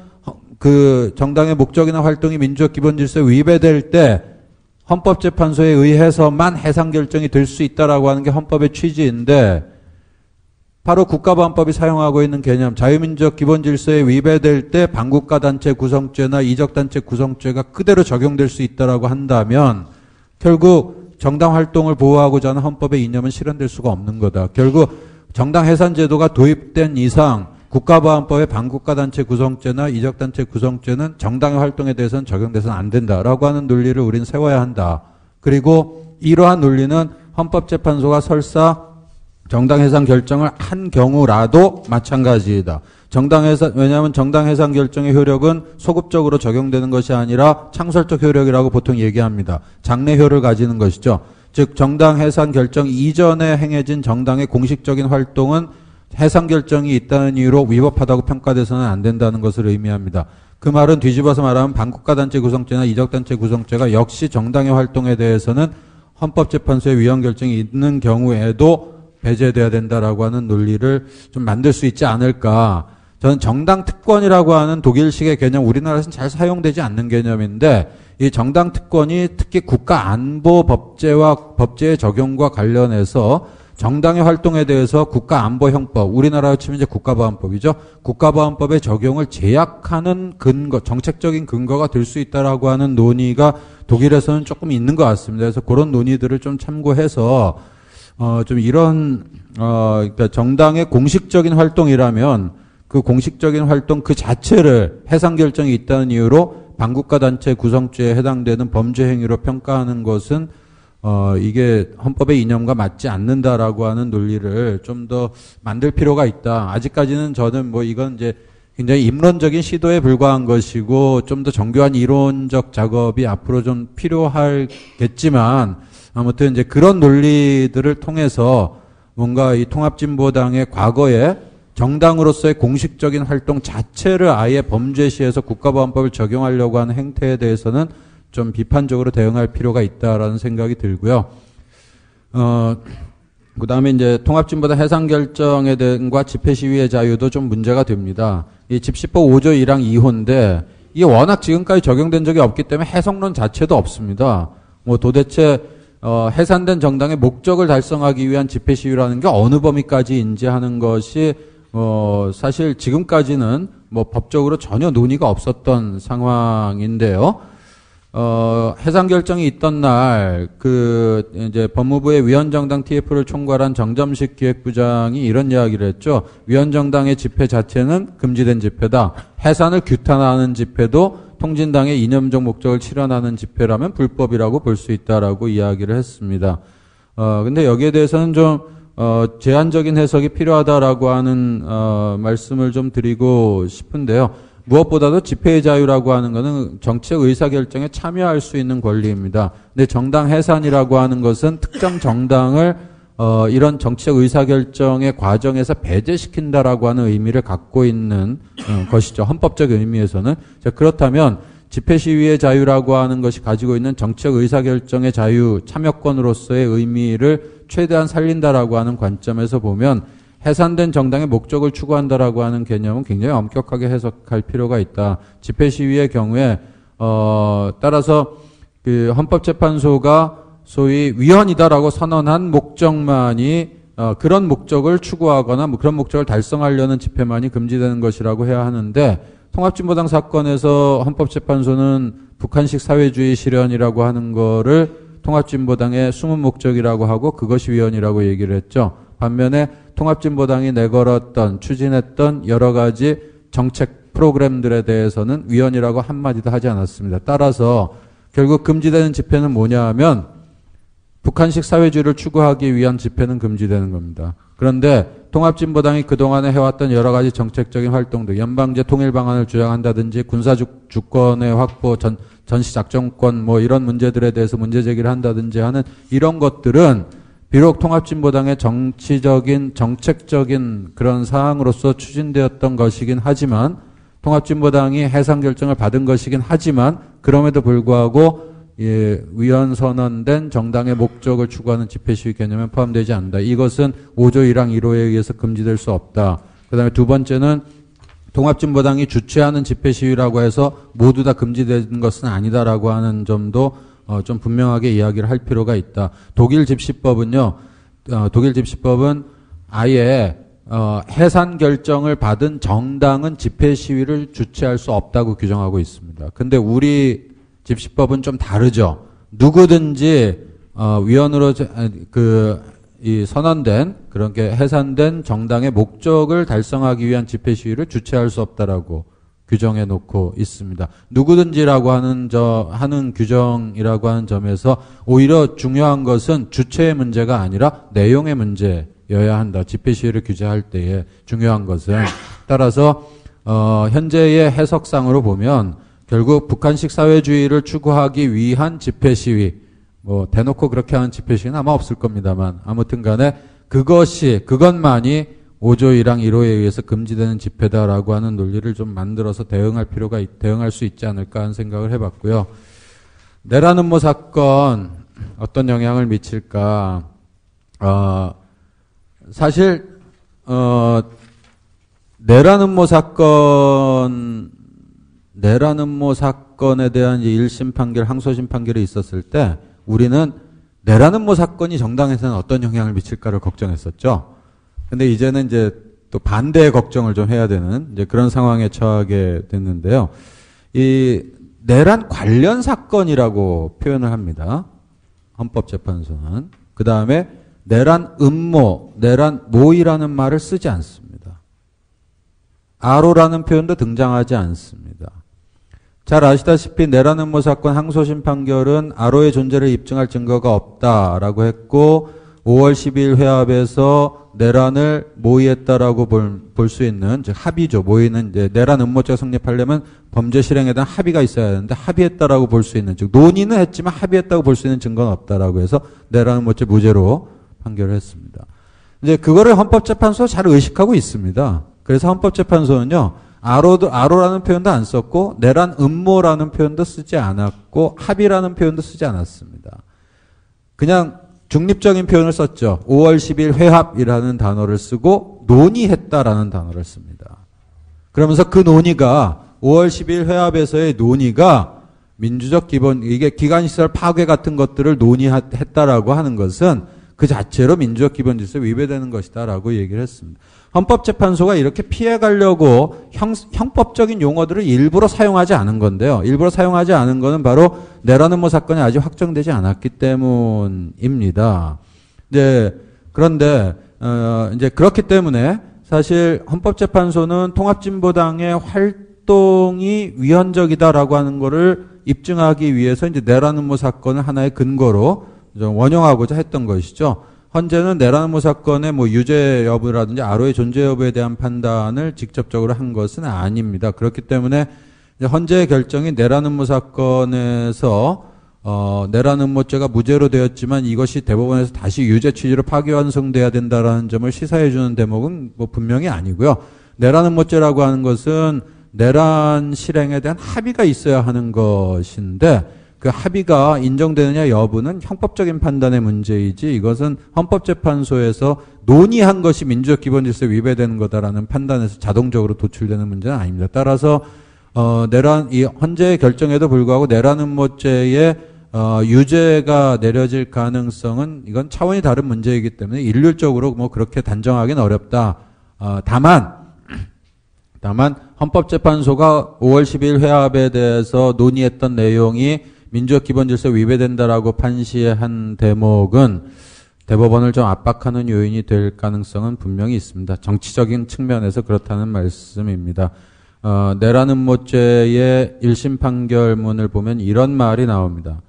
S5: 그 정당의 목적이나 활동이 민주적 기본 질서에 위배될 때 헌법재판소에 의해서만 해상 결정이 될 수 있다라고 하는 게 헌법의 취지인데 바로 국가보안법이 사용하고 있는 개념 자유민주적 기본 질서에 위배될 때 반국가단체 구성죄나 이적단체 구성죄가 그대로 적용될 수 있다라고 한다면 결국 정당 활동을 보호하고자 하는 헌법의 이념은 실현될 수가 없는 거다. 결국 정당 해산 제도가 도입된 이상 국가보안법의 반국가단체 구성죄나 이적단체 구성죄는 정당의 활동에 대해서는 적용돼서는 안 된다라고 하는 논리를 우리는 세워야 한다. 그리고 이러한 논리는 헌법재판소가 설사 정당 해산 결정을 한 경우라도 마찬가지이다. 왜냐하면 정당 해산 결정의 효력은 소급적으로 적용되는 것이 아니라 창설적 효력이라고 보통 얘기합니다. 장래효를 가지는 것이죠. 즉 정당 해산 결정 이전에 행해진 정당의 공식적인 활동은 해상 결정이 있다는 이유로 위법하다고 평가돼서는 안 된다는 것을 의미합니다. 그 말은 뒤집어서 말하면 반국가단체 구성죄나 이적단체 구성죄가 역시 정당의 활동에 대해서는 헌법재판소의 위헌 결정이 있는 경우에도 배제돼야 된다라고 하는 논리를 좀 만들 수 있지 않을까. 저는 정당 특권이라고 하는 독일식의 개념, 우리나라에서는 잘 사용되지 않는 개념인데 이 정당 특권이 특히 국가안보 법제의 적용과 관련해서 정당의 활동에 대해서 국가안보형법, 우리나라로 치면 이제 국가보안법이죠. 국가보안법의 적용을 제약하는 근거, 정책적인 근거가 될 수 있다라고 하는 논의가 독일에서는 조금 있는 것 같습니다. 그래서 그런 논의들을 좀 참고해서 좀 이런 그러니까 정당의 공식적인 활동이라면 그 공식적인 활동 그 자체를 해상 결정이 있다는 이유로 반국가단체 구성죄에 해당되는 범죄 행위로 평가하는 것은 이게 헌법의 이념과 맞지 않는다라고 하는 논리를 좀 더 만들 필요가 있다. 아직까지는 저는 뭐 이건 이제 굉장히 입론적인 시도에 불과한 것이고 좀 더 정교한 이론적 작업이 앞으로 좀 필요하겠지만 아무튼 이제 그런 논리들을 통해서 뭔가 이 통합진보당의 과거에 정당으로서의 공식적인 활동 자체를 아예 범죄시해서 국가보안법을 적용하려고 하는 행태에 대해서는 좀 비판적으로 대응할 필요가 있다라는 생각이 들고요. 그 다음에 이제 통합진보당 해상결정에 대한과 집회시위의 자유도 좀 문제가 됩니다. 이 집시법 5조 1항 2호인데 이게 워낙 지금까지 적용된 적이 없기 때문에 해석론 자체도 없습니다. 뭐 도대체 해산된 정당의 목적을 달성하기 위한 집회시위라는 게 어느 범위까지인지 하는 것이 사실 지금까지는 뭐 법적으로 전혀 논의가 없었던 상황인데요. 해상 결정이 있던 날, 이제 법무부의 위헌정당 TF를 총괄한 정점식 기획부장이 이런 이야기를 했죠. 위헌정당의 집회 자체는 금지된 집회다. 해산을 규탄하는 집회도 통진당의 이념적 목적을 실현하는 집회라면 불법이라고 볼 수 있다라고 이야기를 했습니다. 근데 여기에 대해서는 좀, 제한적인 해석이 필요하다라고 하는, 말씀을 좀 드리고 싶은데요. 무엇보다도 집회의 자유라고 하는 것은 정치적 의사결정에 참여할 수 있는 권리입니다. 근데 정당 해산이라고 하는 것은 특정 정당을 이런 정치적 의사결정의 과정에서 배제시킨다라고 하는 의미를 갖고 있는 것이죠. 헌법적 의미에서는. 자, 그렇다면 집회 시위의 자유라고 하는 것이 가지고 있는 정치적 의사결정의 자유, 참여권으로서의 의미를 최대한 살린다라고 하는 관점에서 보면 해산된 정당의 목적을 추구한다라고 하는 개념은 굉장히 엄격하게 해석할 필요가 있다. 집회 시위의 경우에 따라서 그 헌법재판소가 소위 위헌이다라고 선언한 목적만이 그런 목적을 추구하거나 뭐 그런 목적을 달성하려는 집회만이 금지되는 것이라고 해야 하는데 통합진보당 사건에서 헌법재판소는 북한식 사회주의 실현이라고 하는 거를 통합진보당의 숨은 목적이라고 하고 그것이 위헌이라고 얘기를 했죠. 반면에 통합진보당이 내걸었던 추진했던 여러 가지 정책 프로그램들에 대해서는 위헌이라고 한마디도 하지 않았습니다. 따라서 결국 금지되는 집회는 뭐냐 하면 북한식 사회주의를 추구하기 위한 집회는 금지되는 겁니다. 그런데 통합진보당이 그동안에 해왔던 여러 가지 정책적인 활동들, 연방제 통일 방안을 주장한다든지 군사주권의 확보, 전시작전권 뭐 이런 문제들에 대해서 문제제기를 한다든지 하는 이런 것들은 비록 통합진보당의 정치적인 정책적인 그런 사항으로서 추진되었던 것이긴 하지만 통합진보당이 해산 결정을 받은 것이긴 하지만 그럼에도 불구하고 위헌 선언된 정당의 목적을 추구하는 집회 시위 개념에 포함되지 않는다. 이것은 5조 1항 1호에 의해서 금지될 수 없다. 그다음에 두 번째는 통합진보당이 주최하는 집회 시위라고 해서 모두 다 금지되는 것은 아니다라고 하는 점도 좀 분명하게 이야기를 할 필요가 있다. 독일 집시법은요. 독일 집시법은 아예 해산 결정을 받은 정당은 집회 시위를 주최할 수 없다고 규정하고 있습니다. 근데 우리 집시법은 좀 다르죠. 누구든지 위헌으로 이 선언된 그렇게 해산된 정당의 목적을 달성하기 위한 집회 시위를 주최할 수 없다라고 규정해 놓고 있습니다. 누구든지라고 하는 규정이라고 하는 점에서 오히려 중요한 것은 주체의 문제가 아니라 내용의 문제여야 한다. 집회 시위를 규제할 때에 중요한 것은 따라서 현재의 해석상으로 보면 결국 북한식 사회주의를 추구하기 위한 집회 시위, 뭐 대놓고 그렇게 하는 집회 시위는 아마 없을 겁니다만 아무튼 간에 그것만이 5조 1항 1호에 의해서 금지되는 집회다라고 하는 논리를 좀 만들어서 대응할 수 있지 않을까 하는 생각을 해봤고요. 내란 음모 사건 어떤 영향을 미칠까? 사실 내란 음모 사건에 대한 1심 판결, 항소심 판결이 있었을 때 우리는 내란 음모 사건이 정당에서는 어떤 영향을 미칠까를 걱정했었죠. 근데 이제는 이제 또 반대의 걱정을 좀 해야 되는 이제 그런 상황에 처하게 됐는데요. 이 내란 관련 사건이라고 표현을 합니다. 헌법재판소는. 그 다음에 내란 음모, 내란 모의라는 말을 쓰지 않습니다. 아로라는 표현도 등장하지 않습니다. 잘 아시다시피 내란 음모 사건 항소심 판결은 아로의 존재를 입증할 증거가 없다라고 했고 5월 12일 회합에서 내란을 모의했다라고 볼 수 있는, 즉 합의죠. 모의는 이제 내란 음모죄가 성립하려면 범죄 실행에 대한 합의가 있어야 하는데 합의했다라고 볼 수 있는, 즉 논의는 했지만 합의했다고 볼 수 있는 증거는 없다라고 해서 내란 음모죄 무죄로 판결을 했습니다. 이제 그거를 헌법재판소 잘 의식하고 있습니다. 그래서 헌법재판소는요. 아로라는 표현도 안 썼고 내란 음모라는 표현도 쓰지 않았고 합의라는 표현도 쓰지 않았습니다. 그냥 중립적인 표현을 썼죠. 5월 10일 회합이라는 단어를 쓰고 논의했다라는 단어를 씁니다. 그러면서 그 논의가 5월 10일 회합에서의 논의가 민주적 기본, 이게 기관시설 파괴 같은 것들을 논의했다라고 하는 것은 그 자체로 민주적 기본 질서에 위배되는 것이다라고 얘기를 했습니다. 헌법재판소가 이렇게 피해가려고 형법적인 용어들을 일부러 사용하지 않은 건데요. 일부러 사용하지 않은 거는 바로 내란 음모 사건이 아직 확정되지 않았기 때문입니다. 그런데 이제 그렇기 때문에 사실 헌법재판소는 통합진보당의 활동이 위헌적이다라고 하는 거를 입증하기 위해서 이제 내란 음모 사건을 하나의 근거로 좀 원용하고자 했던 것이죠. 현재는 내란 음모 사건의 뭐 유죄 여부라든지 아로의 존재 여부에 대한 판단을 직접적으로 한 것은 아닙니다. 그렇기 때문에 현재의 결정이 내란 음모 사건에서 내란 음모죄가 무죄로 되었지만 이것이 대법원에서 다시 유죄 취지로 파기환송돼야 된다라는 점을 시사해 주는 대목은 뭐 분명히 아니고요. 내란 음모죄라고 하는 것은 내란 실행에 대한 합의가 있어야 하는 것인데 그 합의가 인정되느냐 여부는 형법적인 판단의 문제이지 이것은 헌법재판소에서 논의한 것이 민주적 기본질서에 위배되는 거다라는 판단에서 자동적으로 도출되는 문제는 아닙니다. 따라서 이 헌재의 결정에도 불구하고 내란 음모죄의 유죄가 내려질 가능성은 이건 차원이 다른 문제이기 때문에 일률적으로 뭐 그렇게 단정하기는 어렵다. 다만 헌법재판소가 5월 10일 회합에 대해서 논의했던 내용이 민주적 기본질서에 위배된다라고 판시한 대목은 대법원을 좀 압박하는 요인이 될 가능성은 분명히 있습니다. 정치적인 측면에서 그렇다는 말씀입니다. 내란 음모죄의 1심 판결문을 보면 이런 말이 나옵니다.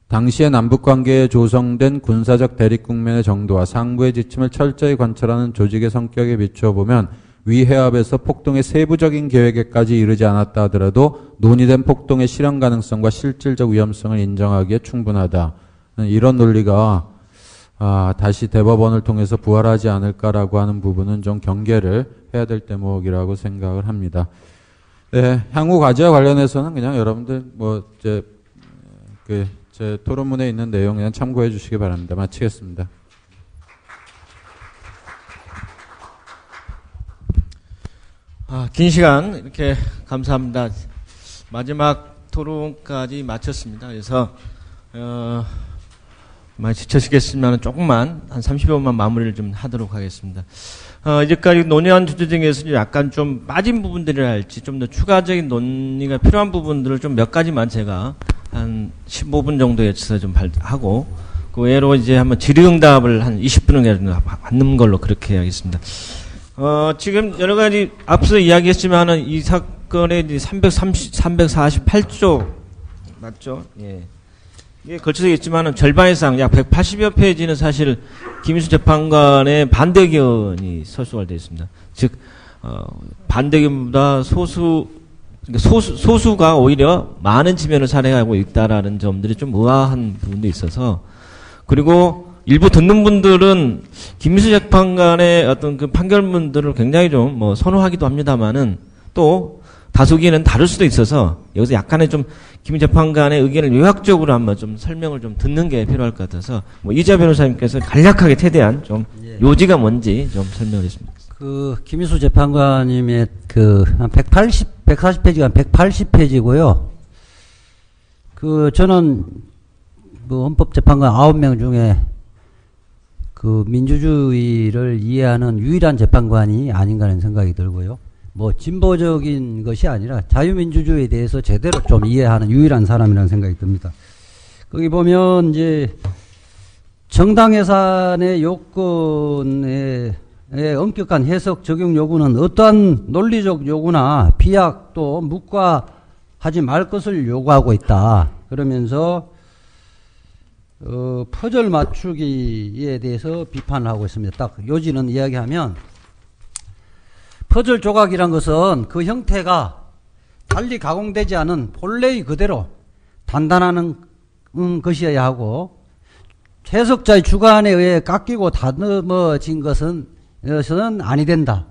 S5: 당시의 남북관계에 조성된 군사적 대립국면의 정도와 상부의 지침을 철저히 관철하는 조직의 성격에 비추어 보면 위 회합에서 폭동의 세부적인 계획에까지 이르지 않았다 하더라도 논의된 폭동의 실현 가능성과 실질적 위험성을 인정하기에 충분하다. 이런 논리가 다시 대법원을 통해서 부활하지 않을까라고 하는 부분은 좀 경계를 해야 될 대목이라고 생각을 합니다. 네, 향후 과제와 관련해서는 그냥 여러분들 제 토론문에 있는 내용 그냥 참고해 주시기 바랍니다. 마치겠습니다.
S3: 긴 시간 이렇게 감사합니다. 마지막 토론까지 마쳤습니다. 그래서 많이 지쳐시겠지만 조금만 한 30분만 마무리를 좀 하도록 하겠습니다. 이제까지 논의한 주제 중에서 약간 좀 빠진 부분들이랄지 좀 더 추가적인 논의가 필요한 부분들을 좀 몇 가지만 제가 한 15분 정도에 쳐서 좀 하고 그 외로 이제 한번 질의응답을 한 20분을 받는 걸로 그렇게 하겠습니다. 지금 여러 가지 앞서 이야기했지만은 이 사건의 348조 맞죠? 예. 이게 걸쳐서 있지만은 절반 이상 약 180여 페이지는 사실 김인수 재판관의 반대 의견이 서술되어 있습니다. 즉 반대 의견보다 소수가 오히려 많은 지면을 살해하고 있다라는 점들이 좀 의아한 부분도 있어서 그리고 일부 듣는 분들은 김인수 재판관의 어떤 그 판결문들을 굉장히 좀 선호하기도 합니다만은 또 다수기에는 다를 수도 있어서 여기서 약간의 좀 김 재판관의 의견을 요약적으로 한번 좀 설명을 좀 듣는 게 필요할 것 같아서 이자 변호사님께서 간략하게 최대한 좀 요지가 뭔지 좀 설명을 했습니다.
S6: 김인수 재판관님의 한 140페이지가 180페이지고요. 저는 헌법재판관 9명 중에 민주주의를 이해하는 유일한 재판관이 아닌가 하는 생각이 들고요. 진보적인 것이 아니라 자유민주주의에 대해서 제대로 좀 이해하는 유일한 사람이라는 생각이 듭니다. 거기 보면 이제 정당 해산의 요건의 엄격한 해석 적용 요구는 어떠한 논리적 요구나 비약 또 묵과하지 말 것을 요구하고 있다. 그러면서 퍼즐 맞추기에 대해서 비판을 하고 있습니다. 딱 요지는 이야기하면 퍼즐 조각이란 것은 그 형태가 달리 가공되지 않은 본래의 그대로 단단한 것이어야 하고 해석자의 주관에 의해 깎이고 다듬어진 것은 아니 된다.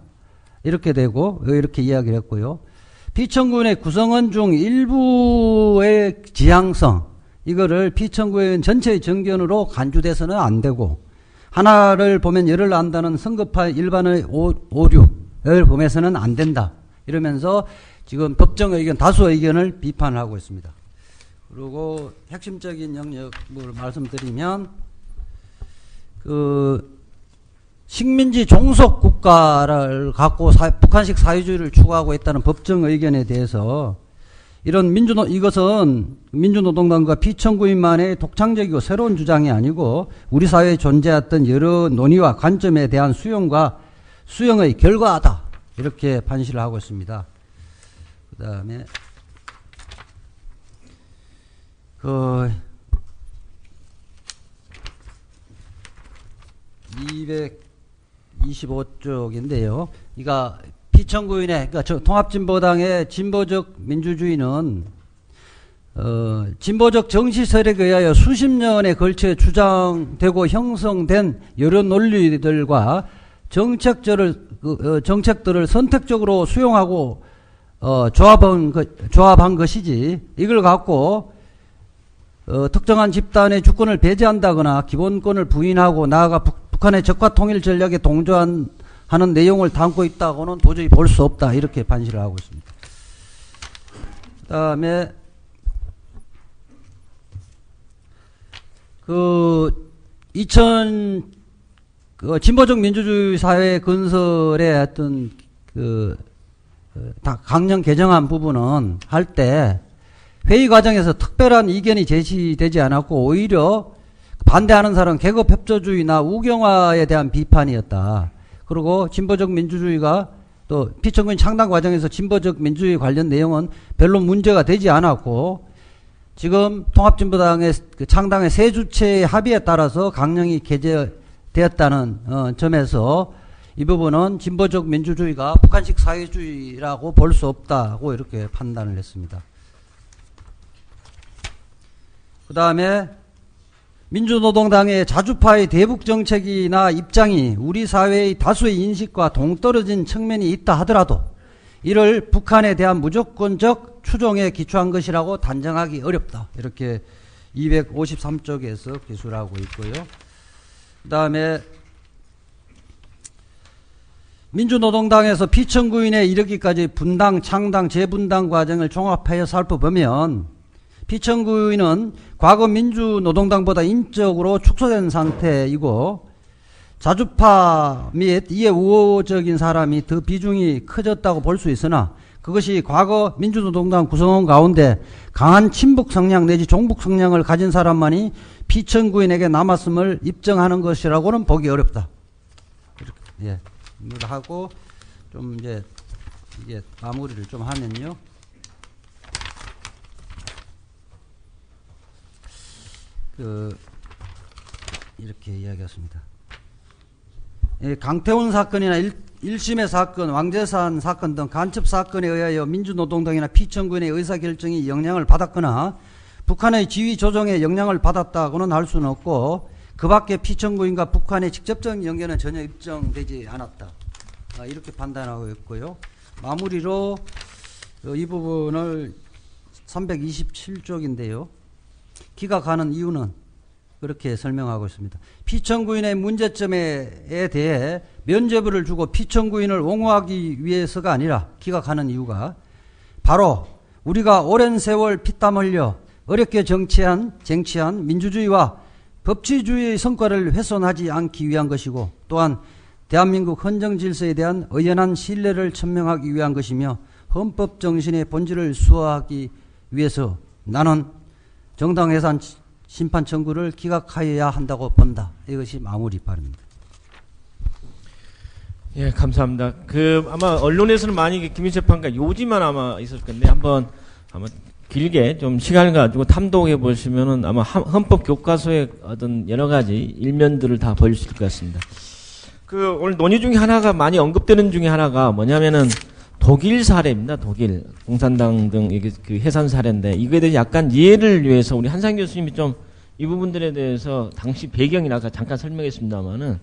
S6: 이렇게 되고 이렇게 이야기를 했고요. 피청구인의 구성원 중 일부의 지향성 이거를 피청구인 전체의 정견으로 간주돼서는 안 되고 하나를 보면 열을 안다는 성급한 일반의 오류를 보면서는 안 된다. 이러면서 지금 법정 의견 다수 의견을 비판을 하고 있습니다. 그리고 핵심적인 영역을 말씀드리면 식민지 종속 국가를 갖고 북한식 사회주의를 추구하고 있다는 법정 의견에 대해서 이런 이것은 민주노동당과 피청구인만의 독창적이고 새로운 주장이 아니고 우리 사회에 존재했던 여러 논의와 관점에 대한 수용의 결과다. 이렇게 판시를 하고 있습니다. 그 다음에 225쪽인데요. 그러니까 피청구인의 통합진보당의 진보적 민주주의는 진보적 정치 세력에 의하여 수십 년에 걸쳐 주장되고 형성된 여러 논리들과 정책들을 선택적으로 수용하고 조합한 것이지 이걸 갖고 특정한 집단의 주권을 배제한다거나 기본권을 부인하고 나아가 북한의 적화 통일 전략에 동조하는 내용을 담고 있다고는 도저히 볼 수 없다. 이렇게 판시를 하고 있습니다. 그 다음에 진보적 민주주의 사회 건설의 어떤 강령 개정안 부분은 할 때 회의 과정에서 특별한 이견이 제시되지 않았고 오히려 반대하는 사람은 계급협조주의나 우경화에 대한 비판이었다. 그리고 진보적 민주주의가 또 피청구인 창당 과정에서 진보적 민주주의 관련 내용은 별로 문제가 되지 않았고 지금 통합진보당의 창당의 세 주체의 합의에 따라서 강령이 게재되었다는 점에서 이 부분은 진보적 민주주의가 북한식 사회주의라고 볼 수 없다고 이렇게 판단을 했습니다. 그 다음에 민주노동당의 자주파의 대북 정책이나 입장이 우리 사회의 다수의 인식과 동떨어진 측면이 있다 하더라도 이를 북한에 대한 무조건적 추종에 기초한 것이라고 단정하기 어렵다. 이렇게 253쪽에서 기술하고 있고요. 그 다음에 민주노동당에서 피청구인에 이르기까지 분당, 창당, 재분당 과정을 종합하여 살펴보면 피청구인은 과거 민주노동당보다 인적으로 축소된 상태이고 자주파 및 이에 우호적인 사람이 더 비중이 커졌다고 볼 수 있으나 그것이 과거 민주노동당 구성원 가운데 강한 친북 성향 내지 종북 성향을 가진 사람만이 피청구인에게 남았음을 입증하는 것이라고는 보기 어렵다. 이렇게, 예. 하고 좀 이제 이게 마무리를 좀 하면요. 이렇게 이야기했습니다. 강태훈 사건이나 1심의 사건, 왕재산 사건 등 간첩 사건에 의하여 민주노동당이나 피청구인의 의사결정이 영향을 받았거나 북한의 지휘 조정에 영향을 받았다고는 할 수는 없고 그 밖에 피청구인과 북한의 직접적인 연계는 전혀 입증되지 않았다. 이렇게 판단하고 있고요. 마무리로 이 부분을 327쪽인데요. 기각하는 이유는 그렇게 설명하고 있습니다. 피청구인의 문제점에 대해 면죄부를 주고 피청구인을 옹호하기 위해서가 아니라 기각하는 이유가 바로 우리가 오랜 세월 피땀 흘려 어렵게 쟁취한 민주주의와 법치주의의 성과를 훼손하지 않기 위한 것이고 또한 대한민국 헌정 질서에 대한 의연한 신뢰를 천명하기 위한 것이며 헌법 정신의 본질을 수호하기 위해서 나는 정당 해산 심판 청구를 기각하여야 한다고 본다. 이것이 마무리 발언입니다.
S3: 예, 감사합니다. 아마 언론에서는 많이 김인철 판가 요지만 아마 있었을 건데 한번 아마 길게 좀 시간을 가지고 탐독해 보시면은 아마 헌법 교과서의 어떤 여러 가지 일면들을 다 보일 수 있을 것 같습니다. 오늘 논의 중에 하나가 많이 언급되는 중에 하나가 뭐냐면은 독일 사례입니다. 독일 공산당 등 이게 해산 사례인데 이거에 대해 약간 이해를 위해서 우리 한상 교수님이 좀 이 부분들에 대해서 당시 배경이나 아까 잠깐 설명했습니다만은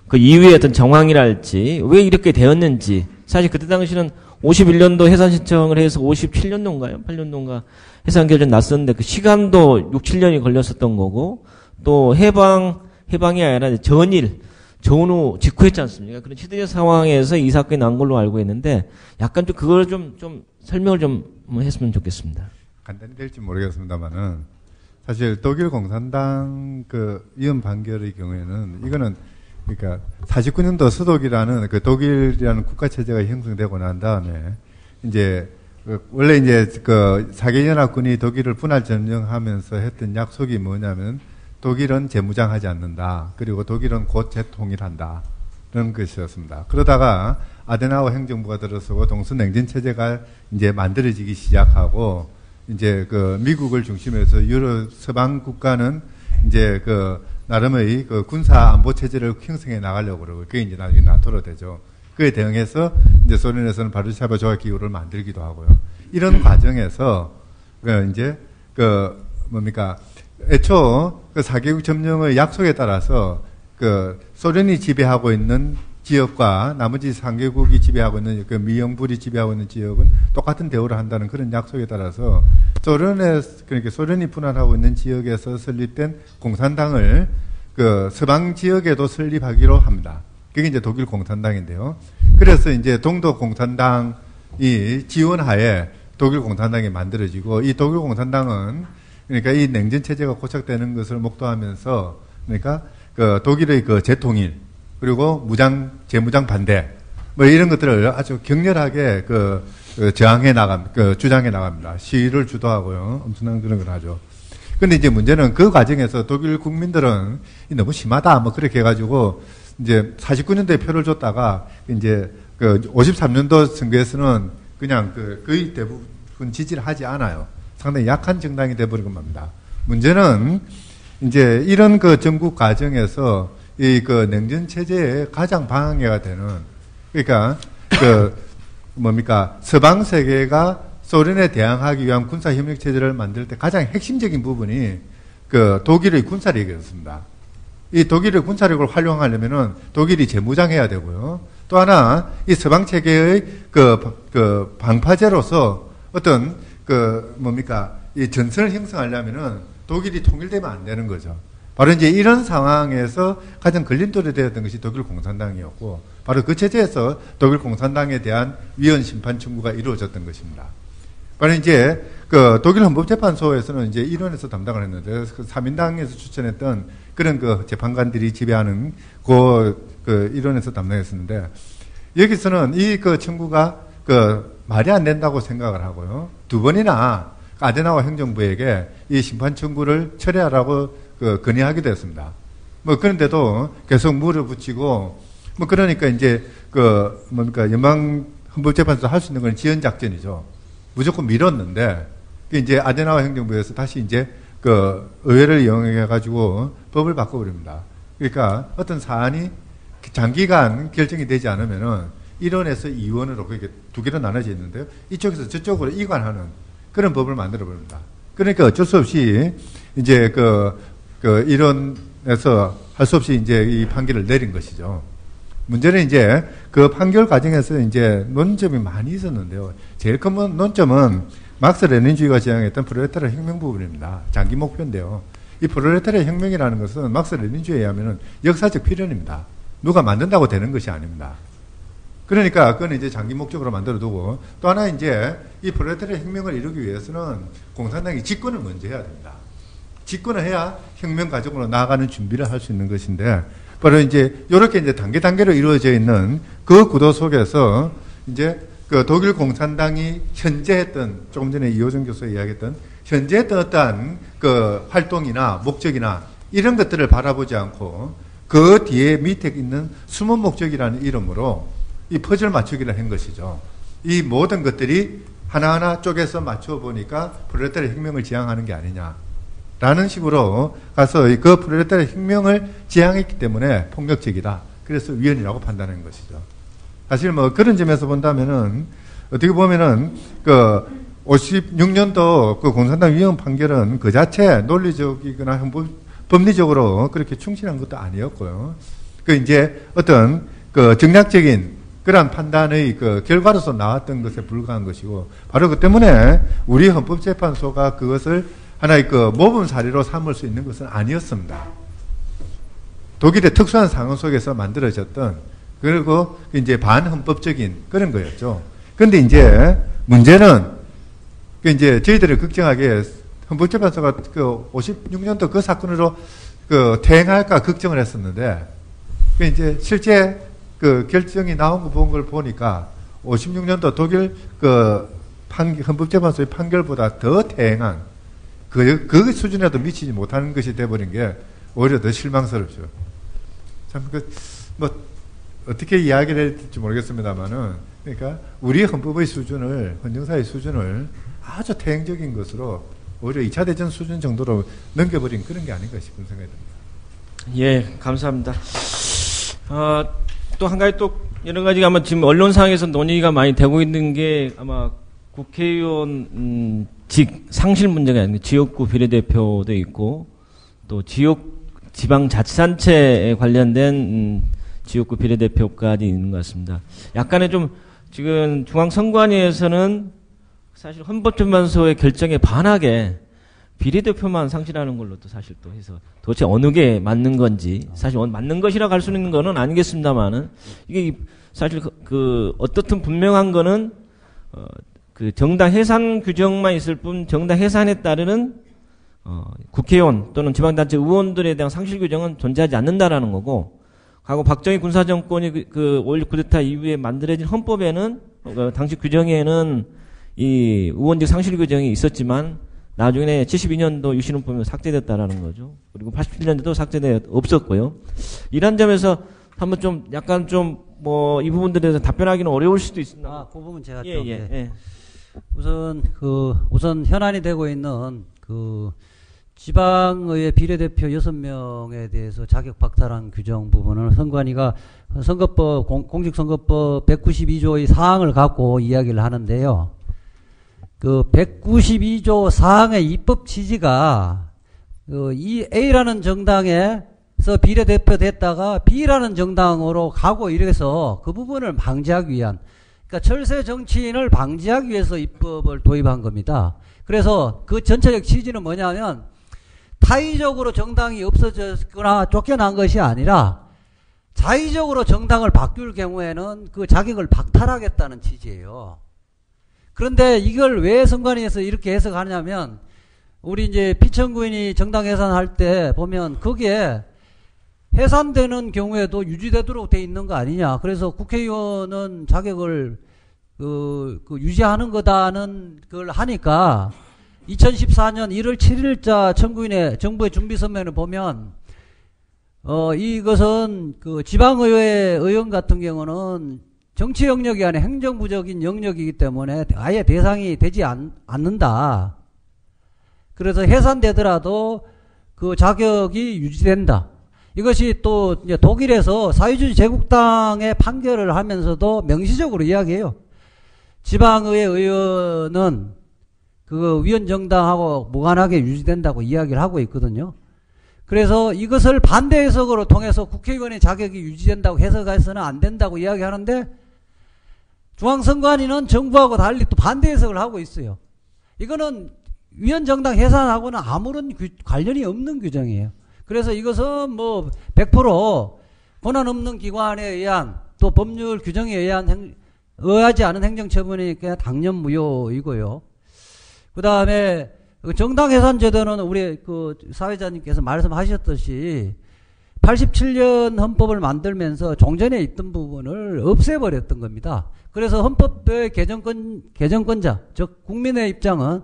S3: 그 이후의 어떤 정황이랄지 왜 이렇게 되었는지 사실 그때 당시는 51년도 해산 신청을 해서 57년도인가요? 8년도인가 해산 결정 났었는데 그 시간도 6, 7년이 걸렸었던 거고 또 해방이 아니라 전후 직후했지 않습니까? 그런 시대적 상황에서 이 사건이 난 걸로 알고 있는데 약간 좀 그걸 좀 설명을 좀 했으면 좋겠습니다.
S7: 간단히 될지 모르겠습니다만은 사실 독일 공산당 위헌 판결의 경우에는 이거는 그러니까 49년도 서독이라는 독일이라는 국가 체제가 형성되고 난 다음에 이제 원래 이제 사개연합군이 독일을 분할 점령하면서 했던 약속이 뭐냐면 독일은 재무장하지 않는다. 그리고 독일은 곧 재통일한다. 그런 것이었습니다. 그러다가 아데나워 행정부가 들어서고 동서냉전 체제가 이제 만들어지기 시작하고 이제 미국을 중심해서 유럽 서방 국가는 이제 나름의 군사 안보 체제를 형성해 나가려고 그러고 그게 이제 나중에 나토로 되죠. 그에 대응해서 이제 소련에서는 바르샤바 조약 기구를 만들기도 하고요. 이런 과정에서 이제 애초 4개국 점령의 약속에 따라서 소련이 지배하고 있는 지역과 나머지 3개국이 지배하고 있는 미영불이 지배하고 있는 지역은 똑같은 대우를 한다는 그런 약속에 따라서 그러니까 소련이 분할하고 있는 지역에서 설립된 공산당을 서방 지역에도 설립하기로 합니다. 그게 이제 독일 공산당인데요. 그래서 이제 동독 공산당이 지원하에 독일 공산당이 만들어지고 이 독일 공산당은 그러니까 이 냉전 체제가 고착되는 것을 목도하면서 그러니까 독일의 재통일 그리고 재무장 반대 뭐 이런 것들을 아주 격렬하게 주장해 나갑니다. 시위를 주도하고요. 엄청난 그런 걸 하죠. 근데 이제 문제는 그 과정에서 독일 국민들은 너무 심하다 뭐 그렇게 해가지고 이제 49년도에 표를 줬다가 이제 53년도 선거에서는 그냥 거의 대부분 지지를 하지 않아요. 상당히 약한 정당이 돼버린 겁니다. 문제는 이제 이런 전국 과정에서 이 냉전 체제의 가장 방해가 되는 그러니까 서방 세계가 소련에 대항하기 위한 군사 협력 체제를 만들 때 가장 핵심적인 부분이 독일의 군사력이었습니다. 이 독일의 군사력을 활용하려면은 독일이 재무장해야 되고요. 또 하나 이 서방 체계의 그 방파제로서 어떤 이 전선을 형성하려면은 독일이 통일되면 안 되는 거죠. 바로 이제 이런 상황에서 가장 걸림돌이 되었던 것이 독일 공산당이었고, 바로 그 체제에서 독일 공산당에 대한 위헌 심판 청구가 이루어졌던 것입니다. 바로 이제 그 독일 헌법재판소에서는 이제 이론에서 담당을 했는데, 그 3인당에서 추천했던 그런 그 재판관들이 지배하는 그 이론에서 담당했었는데, 여기서는 이 그 청구가 그 말이 안 된다고 생각을 하고요. 두 번이나 아데나워 행정부에게 이 심판 청구를 철회하라고 건의하게 됐습니다. 그런데도 계속 물어붙이고, 그러니까 이제 연방 헌법재판소 할 수 있는 건 지연 작전이죠. 무조건 밀었는데, 이제 아데나워 행정부에서 다시 이제 의회를 이용해가지고 법을 바꿔버립니다. 그러니까 어떤 사안이 장기간 결정이 되지 않으면은 1원에서 2원으로 그게 두 개로 나눠져 있는데요. 이쪽에서 저쪽으로 이관하는 그런 법을 만들어 버립니다. 그러니까 어쩔 수 없이 이제 1원에서 할 수 없이 이제 이 판결을 내린 것이죠. 문제는 이제 그 판결 과정에서 이제 논점이 많이 있었는데요. 제일 큰 논점은 막스 레닌주의가 지향했던 프롤레타리아 혁명 부분입니다. 장기 목표인데요. 이 프롤레타리아 혁명이라는 것은 막스 레닌주의에 의하면 역사적 필연입니다. 누가 만든다고 되는 것이 아닙니다. 그러니까 그건 이제 장기 목적으로 만들어두고, 또 하나 이제 이 프롤레타리아 혁명을 이루기 위해서는 공산당이 집권을 먼저 해야 됩니다. 집권을 해야 혁명 과정으로 나아가는 준비를 할 수 있는 것인데, 바로 이제 이렇게 이제 단계로 이루어져 있는 그 구도 속에서 이제 그 독일 공산당이 현재 했던, 조금 전에 이호정 교수가 이야기했던 현재 했던 어떠한 그 활동이나 목적이나 이런 것들을 바라보지 않고 그 뒤에 밑에 있는 숨은 목적이라는 이름으로 이 퍼즐 맞추기를 한 것이죠. 이 모든 것들이 하나하나 쪼개서 맞춰 보니까 프롤레타리아 혁명을 지향하는 게 아니냐라는 식으로 가서 그 프롤레타리아 혁명을 지향했기 때문에 폭력적이다. 그래서 위헌이라고 판단한 것이죠. 사실 그런 점에서 본다면은 어떻게 보면은 56년도 그 공산당 위헌 판결은 그 자체 논리적이거나 법리적으로 그렇게 충실한 것도 아니었고요. 이제 어떤 정략적인 그러한 판단의 결과로서 나왔던 것에 불과한 것이고, 바로 그 때문에 우리 헌법재판소가 그것을 하나의 모범 사례로 삼을 수 있는 것은 아니었습니다. 독일의 특수한 상황 속에서 만들어졌던, 그리고 이제 반헌법적인 그런 거였죠. 그런데 이제 문제는 이제 저희들이 걱정하게 헌법재판소가 56년도 그 사건으로 퇴행할까 걱정을 했었는데, 이제 실제 결정이 나온 거 본 걸 보니까 56년도 독일 헌법재판소의 판결보다 더 퇴행한 그 수준에도 미치지 못하는 것이 돼버린 게 오히려 더 실망스럽죠. 참 어떻게 이야기를 해야 될지 모르겠습니다만은, 그러니까 우리 헌법의 수준을, 헌정사의 수준을 아주 퇴행적인 것으로 오히려 2차 대전 수준 정도로 넘겨버린 그런 게 아닌가 싶은 생각이 듭니다.
S3: 예, 감사합니다. 또 한 가지 또 여러 가지가 아마 지금 언론상에서 논의가 많이 되고 있는 게 아마 국회의원 직 상실 문제가 아니고 지역구 비례대표도 있고, 또 지방자치단체에 관련된 지역구 비례대표까지 있는 것 같습니다. 약간의 좀 지금 중앙선관위에서는 사실 헌법재판소의 결정에 반하게 비례대표만 상실하는 걸로 또 사실 또 해서 도대체 어느 게 맞는 건지, 사실 맞는 것이라고 할 수 있는 거는 아니겠습니다만은, 이게 사실 어떻든 분명한 거는 정당 해산 규정만 있을 뿐 정당 해산에 따르는 국회의원 또는 지방단체 의원들에 대한 상실 규정은 존재하지 않는다라는 거고, 하고 박정희 군사정권이 5.16 쿠데타 이후에 만들어진 헌법에는 당시 규정에는 이 의원직 상실 규정이 있었지만 나중에 72년도 유신헌법이 삭제됐다라는 거죠. 그리고 87년도도 삭제돼 없었고요. 이런 점에서 한번 좀 약간 좀 이 부분들에 대해서 답변하기는 어려울 수도 있습니다.
S6: 그 부분 제가
S3: 예, 예.
S6: 우선 현안이 되고 있는 지방의회 비례대표 6명에 대해서 자격 박탈한 규정 부분을 선관위가 선거법, 공직선거법 192조의 사항을 갖고 이야기를 하는데요. 192조 사항의 입법 취지가 이 A라는 정당의 비례대표 됐다가 B라는 정당으로 가고 이래서 그 부분을 방지하기 위한, 그러니까 철새 정치인을 방지하기 위해서 입법을 도입한 겁니다. 그래서 그 전체적 취지는 뭐냐면 타의적으로 정당이 없어졌거나 쫓겨난 것이 아니라 자의적으로 정당을 바꿀 경우에는 그 자격을 박탈하겠다는 취지예요. 그런데 이걸 왜 선관위에서 이렇게 해석하냐면, 우리 이제 피청구인이 정당 해산할 때 보면 거기에 해산되는 경우에도 유지되도록 돼 있는 거 아니냐. 그래서 국회의원은 자격을 유지하는 거다는 걸 하니까 2014년 1월 7일자 청구인의 정부의 준비서면을 보면 이것은 그 지방의회 의원 같은 경우는 정치 영역이 아닌 행정부적인 영역이기 때문에 아예 대상이 되지 않는다. 그래서 해산되더라도 그 자격이 유지된다. 이것이 또 이제 독일에서 사회주의 제국당의 판결을 하면서도 명시적으로 이야기해요. 지방의회 의원은 그 위원정당하고 무관하게 유지된다고 이야기를 하고 있거든요. 그래서 이것을 반대 해석으로 통해서 국회의원의 자격이 유지된다고 해석해서는 안 된다고 이야기하는데, 중앙선관위는 정부하고 달리 또 반대 해석을 하고 있어요. 이거는 위원정당 해산하고는 아무런 관련이 없는 규정이에요. 그래서 이것은 뭐 100% 권한 없는 기관에 의한, 또 법률 규정에 의한 의하지 않은 행정처분이니까 당연 무효이고요. 그 다음에 정당 해산 제도는 우리 그 사회자님께서 말씀하셨듯이 87년 헌법을 만들면서 종전에 있던 부분을 없애버렸던 겁니다. 그래서 헌법의 개정권자, 즉 국민의 입장은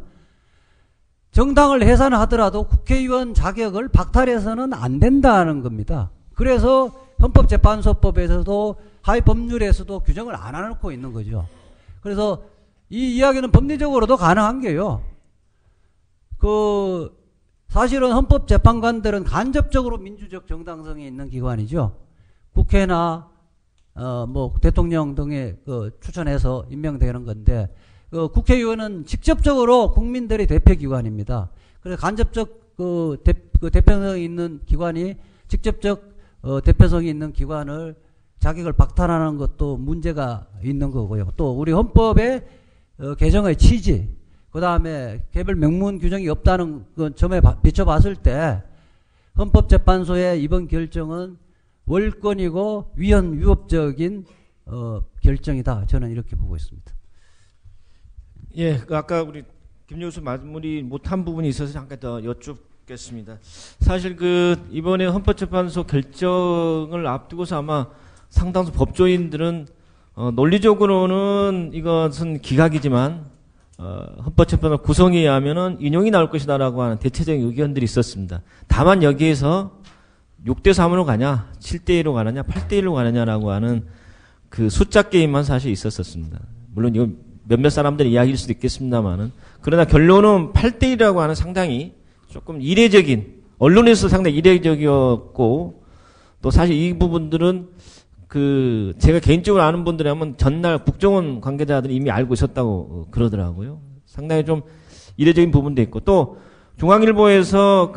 S6: 정당을 해산하더라도 국회의원 자격을 박탈해서는 안 된다는 겁니다. 그래서 헌법재판소법에서도 하위 법률에서도 규정을 안 해놓고 있는 거죠. 그래서 이 이야기는 법리적으로도 가능한 게요. 사실은 헌법재판관들은 간접적으로 민주적 정당성이 있는 기관이죠. 국회나 뭐 대통령 등에 추천해서 임명되는 건데, 국회의원은 직접적으로 국민들의 대표기관입니다. 그래서 간접적 대표성이 있는 기관이 직접적 대표성이 있는 기관을 자격을 박탈하는 것도 문제가 있는 거고요. 또 우리 헌법의 개정의 취지, 그 다음에 개별 명문 규정이 없다는 그 점에 비춰봤을 때 헌법재판소의 이번 결정은 월권이고 위헌위법적인 결정이다. 저는 이렇게 보고 있습니다.
S3: 예, 아까 우리 김 교수 마무리 못한 부분이 있어서 잠깐 더 여쭙겠습니다. 사실 이번에 헌법재판소 결정을 앞두고서 아마 상당수 법조인들은 논리적으로는 이것은 기각이지만 헌법재판소 구성에 의하면은 인용이 나올 것이다라고 하는 대체적인 의견들이 있었습니다. 다만 여기에서 6대3으로 가냐, 7대1로 가느냐, 8대1로 가느냐라고 하는 그 숫자 게임만 사실 있었었습니다. 물론 이거 몇몇 사람들의 이야기일 수도 있겠습니다만은, 그러나 결론은 8대1이라고 하는 상당히 조금 이례적인, 언론에서 상당히 이례적이었고, 또 사실 이 부분들은 제가 개인적으로 아는 분들이라면 전날 국정원 관계자들이 이미 알고 있었다고 그러더라고요. 상당히 좀 이례적인 부분도 있고, 또 중앙일보에서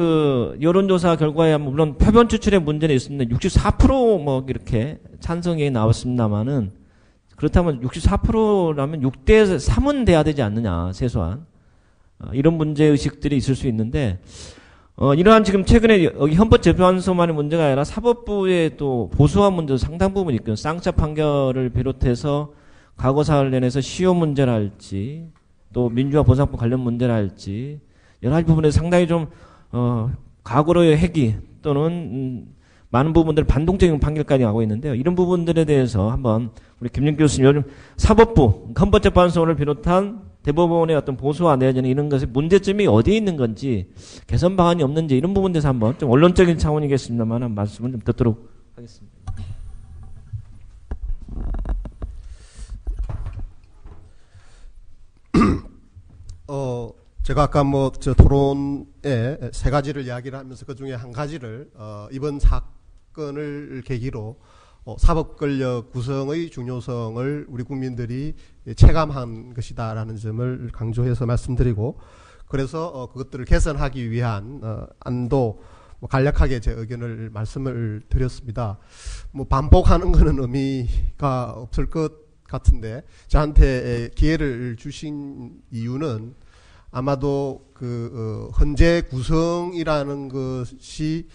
S3: 여론조사 결과에 물론 표본 추출의 문제는 있습니다. 64% 뭐 이렇게 찬성이 나왔습니다만은, 그렇다면 64%라면 6대3은 돼야 되지 않느냐, 최소한. 이런 문제의식들이 있을 수 있는데, 이러한 지금 최근에 여기 헌법재판소만의 문제가 아니라 사법부의 또 보수화 문제도 상당 부분 있거든요. 쌍차 판결을 비롯해서 과거사 관련해서 시효 문제랄지, 또 민주화 보상법 관련 문제랄지, 여러 가지 부분에서 상당히 좀, 과거로의 회기 또는, 많은 부분들 반동적인 판결까지 가고 있는데요. 이런 부분들에 대해서 한번 우리 김윤 교수님, 요즘 사법부, 헌법재판소를 비롯한 대법원의 어떤 보수화 내지는 이런 것의 문제점이 어디에 있는 건지, 개선 방안이 없는지, 이런 부분에 대해서 한번 좀 언론적인 차원이겠습니다만 한 말씀을 좀 듣도록 하겠습니다.
S4: 제가 아까 토론에 세 가지를 이야기를 하면서 그 중에 한 가지를, 이번 사건을 계기로 사법권력 구성의 중요성을 우리 국민들이 체감한 것이다라는 점을 강조해서 말씀드리고, 그래서 그것들을 개선하기 위한 안도 뭐 간략하게 제 의견을 말씀을 드렸습니다. 뭐 반복하는 것은 의미가 없을 것 같은데 저한테 기회를 주신 이유는 아마도 헌재 구성이라는 것이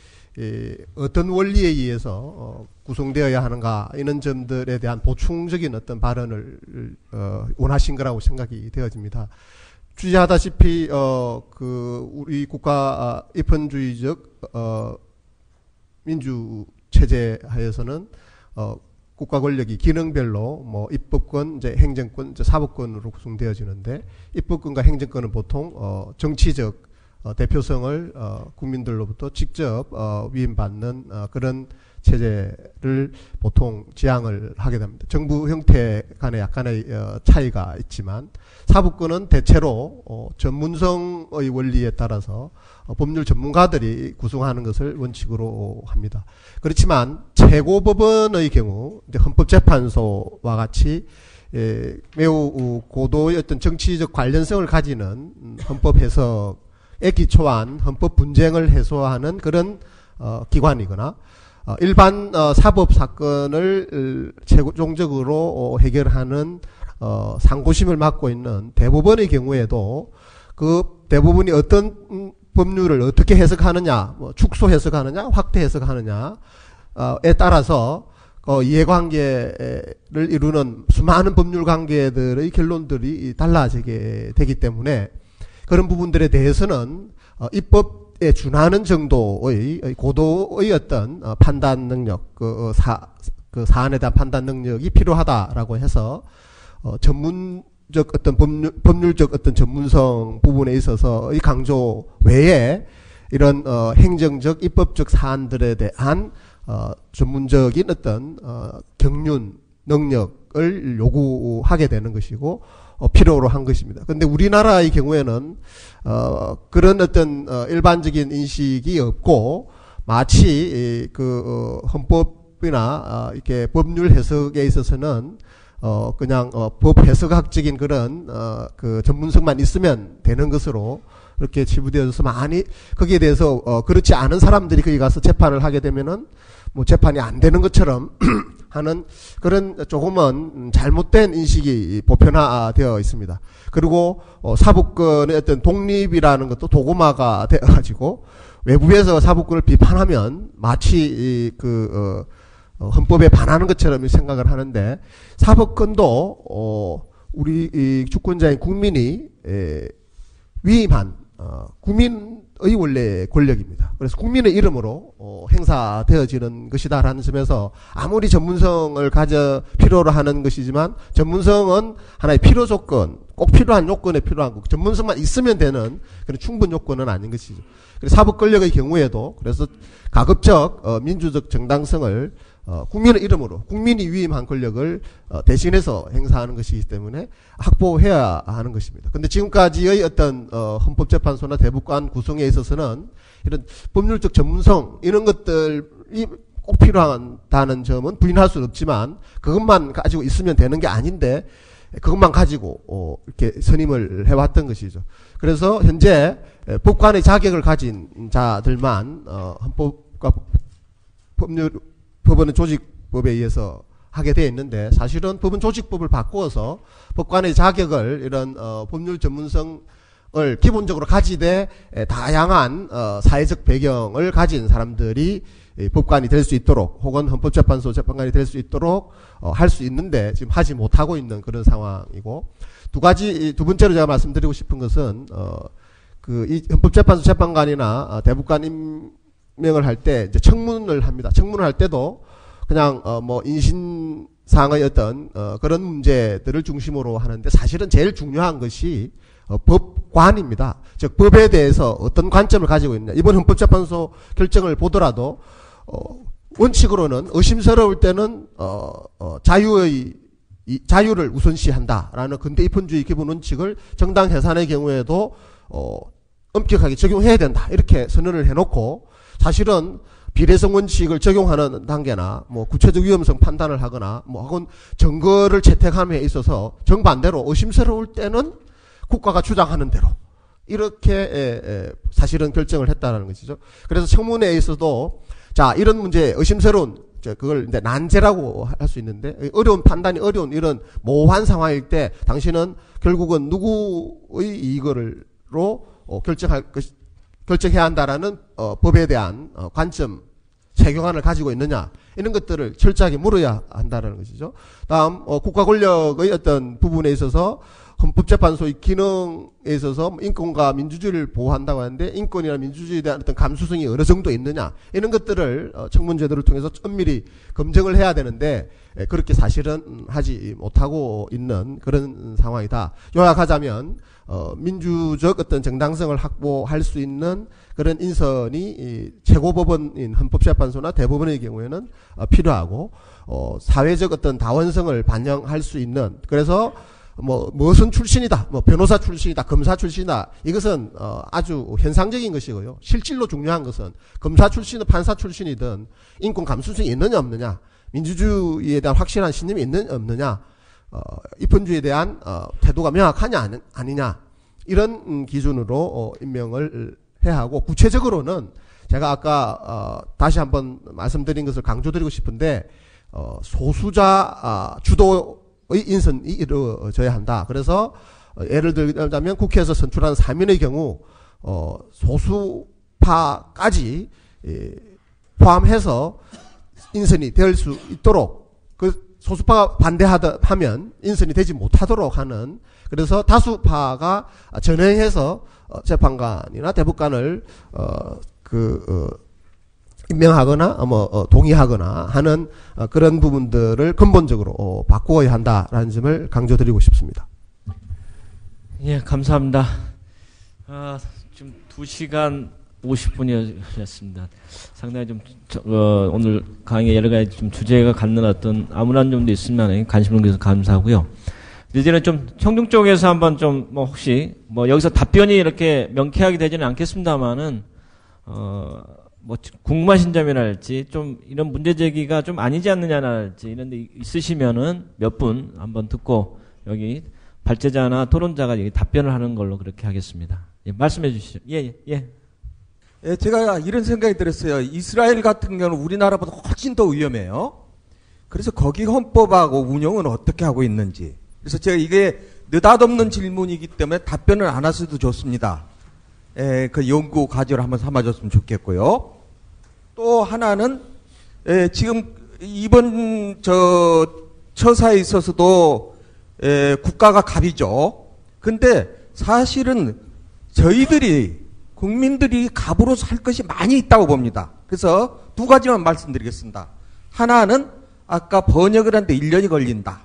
S4: 어떤 원리에 의해서 구성되어야 하는가 이런 점들에 대한 보충적인 어떤 발언을 원하신 거라고 생각이 되어집니다. 취재하다시피 우리 국가 입헌주의적 민주 체제 하에서는 국가 권력이 기능별로 뭐 입법권, 이제 행정권, 이제 사법권으로 구성되어지는데 입법권과 행정권은 보통 정치적 대표성을 국민들로부터 직접 위임받는 그런 체제를 보통 지향을 하게 됩니다. 정부 형태 간에 약간의 차이가 있지만 사법권은 대체로 전문성의 원리에 따라서 법률 전문가들이 구성하는 것을 원칙으로 합니다. 그렇지만 최고법원의 경우 헌법재판소와 같이 매우 고도의 어떤 정치적 관련성을 가지는 헌법 해석에 기초한 헌법 분쟁을 해소하는 그런 기관이거나 일반 사법 사건을 최종적으로 해결하는 상고심을 맡고 있는 대법원의 경우에도 그 대법원이 어떤 법률을 어떻게 해석하느냐, 뭐 축소 해석하느냐, 확대 해석하느냐에 따라서 이해관계를 이루는 수많은 법률 관계들의 결론들이 달라지게 되기 때문에 그런 부분들에 대해서는 입법에 준하는 정도의 고도의 어떤 판단 능력, 그 사안에 대한 판단 능력이 필요하다라고 해서 전문적 어떤 법률적 어떤 전문성 부분에 있어서의 강조 외에 이런 행정적 입법적 사안들에 대한 전문적인 어떤 경륜 능력을 요구하게 되는 것이고 필요로 한 것입니다. 그런데 우리나라의 경우에는 그런 어떤 일반적인 인식이 없고 마치 헌법이나 이렇게 법률 해석에 있어서는 그냥 법 해석학적인 그런 그 전문성만 있으면 되는 것으로 그렇게 치부되어져서 많이 거기에 대해서 그렇지 않은 사람들이 거기 가서 재판을 하게 되면은 뭐 재판이 안 되는 것처럼 하는 그런 조금은 잘못된 인식이 보편화되어 있습니다. 그리고 사법권의 어떤 독립이라는 것도 도구마가 되어가지고 외부에서 사법권을 비판하면 마치 헌법에 반하는 것처럼 생각을 하는데 사법권도 우리 주권자인 국민이 위임한 국민의 원래 권력입니다. 그래서 국민의 이름으로 행사되어지는 것이다라는 점에서 아무리 전문성을 필요로 하는 것이지만 전문성은 하나의 필요 조건, 꼭 필요한 요건에 필요한 거고 전문성만 있으면 되는 그런 충분 요건은 아닌 것이죠. 그래서 사법 권력의 경우에도 그래서 가급적 민주적 정당성을 국민의 이름으로 국민이 위임한 권력을 대신해서 행사하는 것이기 때문에 확보해야 하는 것입니다. 그런데 지금까지의 어떤 헌법재판소나 대법관 구성에 있어서는 이런 법률적 전문성 이런 것들이 꼭 필요하다는 점은 부인할 수는 없지만 그것만 가지고 있으면 되는 게 아닌데 그것만 가지고 이렇게 선임을 해왔던 것이죠. 그래서 현재 법관의 자격을 가진 자들만 헌법과 법원의 조직법에 의해서 하게 되어 있는데 사실은 법원 조직법을 바꾸어서 법관의 자격을 이런 법률 전문성을 기본적으로 가지되 다양한 사회적 배경을 가진 사람들이 법관이 될 수 있도록 혹은 헌법재판소 재판관이 될 수 있도록 할 수 있는데 지금 하지 못하고 있는 그런 상황이고 두 번째로 제가 말씀드리고 싶은 것은 이 헌법재판소 재판관이나 대법관 임명을 할 때 이제 청문을 합니다. 청문을 할 때도 그냥 뭐 인신상의 어떤 그런 문제들을 중심으로 하는데 사실은 제일 중요한 것이 법관입니다. 즉 법에 대해서 어떤 관점을 가지고 있느냐. 이번 헌법재판소 결정을 보더라도 원칙으로는 의심스러울 때는 자유를 우선시한다라는 근대 입헌주의 기본 원칙을 정당 해산의 경우에도 엄격하게 적용해야 된다 이렇게 선언을 해놓고 사실은 비례성 원칙을 적용하는 단계나 뭐 구체적 위험성 판단을 하거나 뭐 혹은 증거를 채택함에 있어서 정반대로 의심스러울 때는 국가가 주장하는 대로 이렇게 사실은 결정을 했다는 것이죠. 그래서 청문회에서도 자 이런 문제 의심스러운 그걸 이제 난제라고 할 수 있는데 어려운 판단이 어려운 이런 모호한 상황일 때 당신은 결국은 누구의 이거로 결정해야 한다라는 법에 대한 관점 세경안을 가지고 있느냐 이런 것들을 철저하게 물어야 한다는 것이죠. 다음 국가 권력의 어떤 부분에 있어서 헌법재판소의 기능에 있어서 인권과 민주주의를 보호한다고 하는데 인권이나 민주주의에 대한 어떤 감수성이 어느 정도 있느냐 이런 것들을 청문제도를 통해서 엄밀히 검증을 해야 되는데 그렇게 사실은 하지 못하고 있는 그런 상황이다. 요약하자면 민주적 어떤 정당성을 확보할 수 있는 그런 인선이 최고법원인 헌법재판소나 대법원의 경우에는 필요하고 사회적 어떤 다원성을 반영할 수 있는 그래서 무슨 출신이다, 변호사 출신이다, 검사 출신이다. 이것은 아주 현상적인 것이고요. 실질로 중요한 것은 검사 출신이든 판사 출신이든 인권 감수성이 있느냐 없느냐, 민주주의에 대한 확실한 신념이 있느냐 없느냐, 입헌주의에 대한 태도가 명확하냐 아니냐 이런 기준으로 임명을 해야 하고 구체적으로는 제가 아까 다시 한번 말씀드린 것을 강조드리고 싶은데 소수자 주도 의 인선이 이루어져야 한다. 그래서 예를 들자면 국회에서 선출한 3인의 경우 소수파까지 포함해서 인선이 될 수 있도록 그 소수파가 반대하면 인선이 되지 못하도록 하는 그래서 다수파가 전행해서 재판관이나 대법관을 임명하거나 동의하거나 하는 그런 부분들을 근본적으로 바꾸어야 한다라는 점을 강조드리고 싶습니다.
S3: 예, 감사합니다. 지금 2시간 50분이었습니다. 상당히 좀 오늘 강의에 여러 가지 좀 주제가 갖는 어떤 암울한 점도 있으면 관심을 주셔서 감사하고요. 이제는 좀 청중 쪽에서 한번 좀 혹시 여기서 답변이 이렇게 명쾌하게 되지는 않겠습니다만은 궁금하신 점이랄지 좀 이런 문제 제기가 좀 아니지 않느냐랄지 이런 데 있으시면은 몇 분 한번 듣고 여기 발제자나 토론자가 답변을 하는 걸로 그렇게 하겠습니다. 예, 말씀해 주시죠. 예.
S8: 예, 제가 이런 생각이 들었어요. 이스라엘 같은 경우는 우리나라보다 훨씬 더 위험해요. 그래서 거기 헌법하고 운영은 어떻게 하고 있는지. 그래서 제가 이게 느닷없는 질문이기 때문에 답변을 안 하셔도 좋습니다. 그 연구 과제를 한번 삼아줬으면 좋겠고요. 또 하나는 지금 이번 처사에 있어서도 국가가 갑이죠. 근데 사실은 저희들이 국민들이 갑으로 살 것이 많이 있다고 봅니다. 그래서 두 가지만 말씀드리겠습니다. 하나는 아까 번역을 하는데 1년이 걸린다.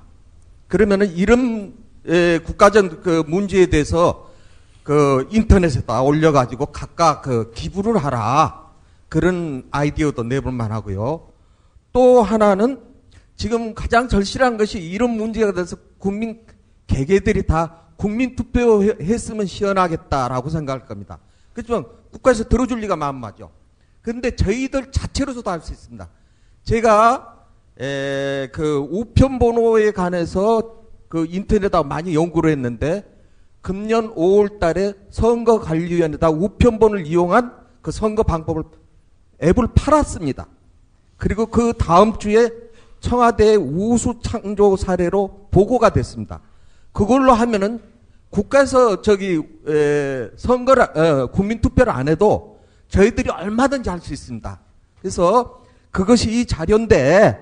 S8: 그러면은 이런 국가적 그 문제에 대해서 인터넷에다 올려가지고 각각 기부를 하라. 그런 아이디어도 내볼만 하고요. 또 하나는 지금 가장 절실한 것이 이런 문제가 돼서 국민 개개들이 다 국민투표 했으면 시원하겠다라고 생각할 겁니다. 그렇지만 국가에서 들어줄 리가 만무하죠. 그런데 저희들 자체로서도 할 수 있습니다. 제가 우편번호에 관해서 인터넷하고 많이 연구를 했는데 금년 5월 달에 선거관리위원회에다 우편번호를 이용한 그 선거 방법을 앱을 팔았습니다. 그리고 그 다음 주에 청와대 우수 창조 사례로 보고가 됐습니다. 그걸로 하면은 국가에서 국민투표를 안 해도 저희들이 얼마든지 할 수 있습니다. 그래서 그것이 이 자료인데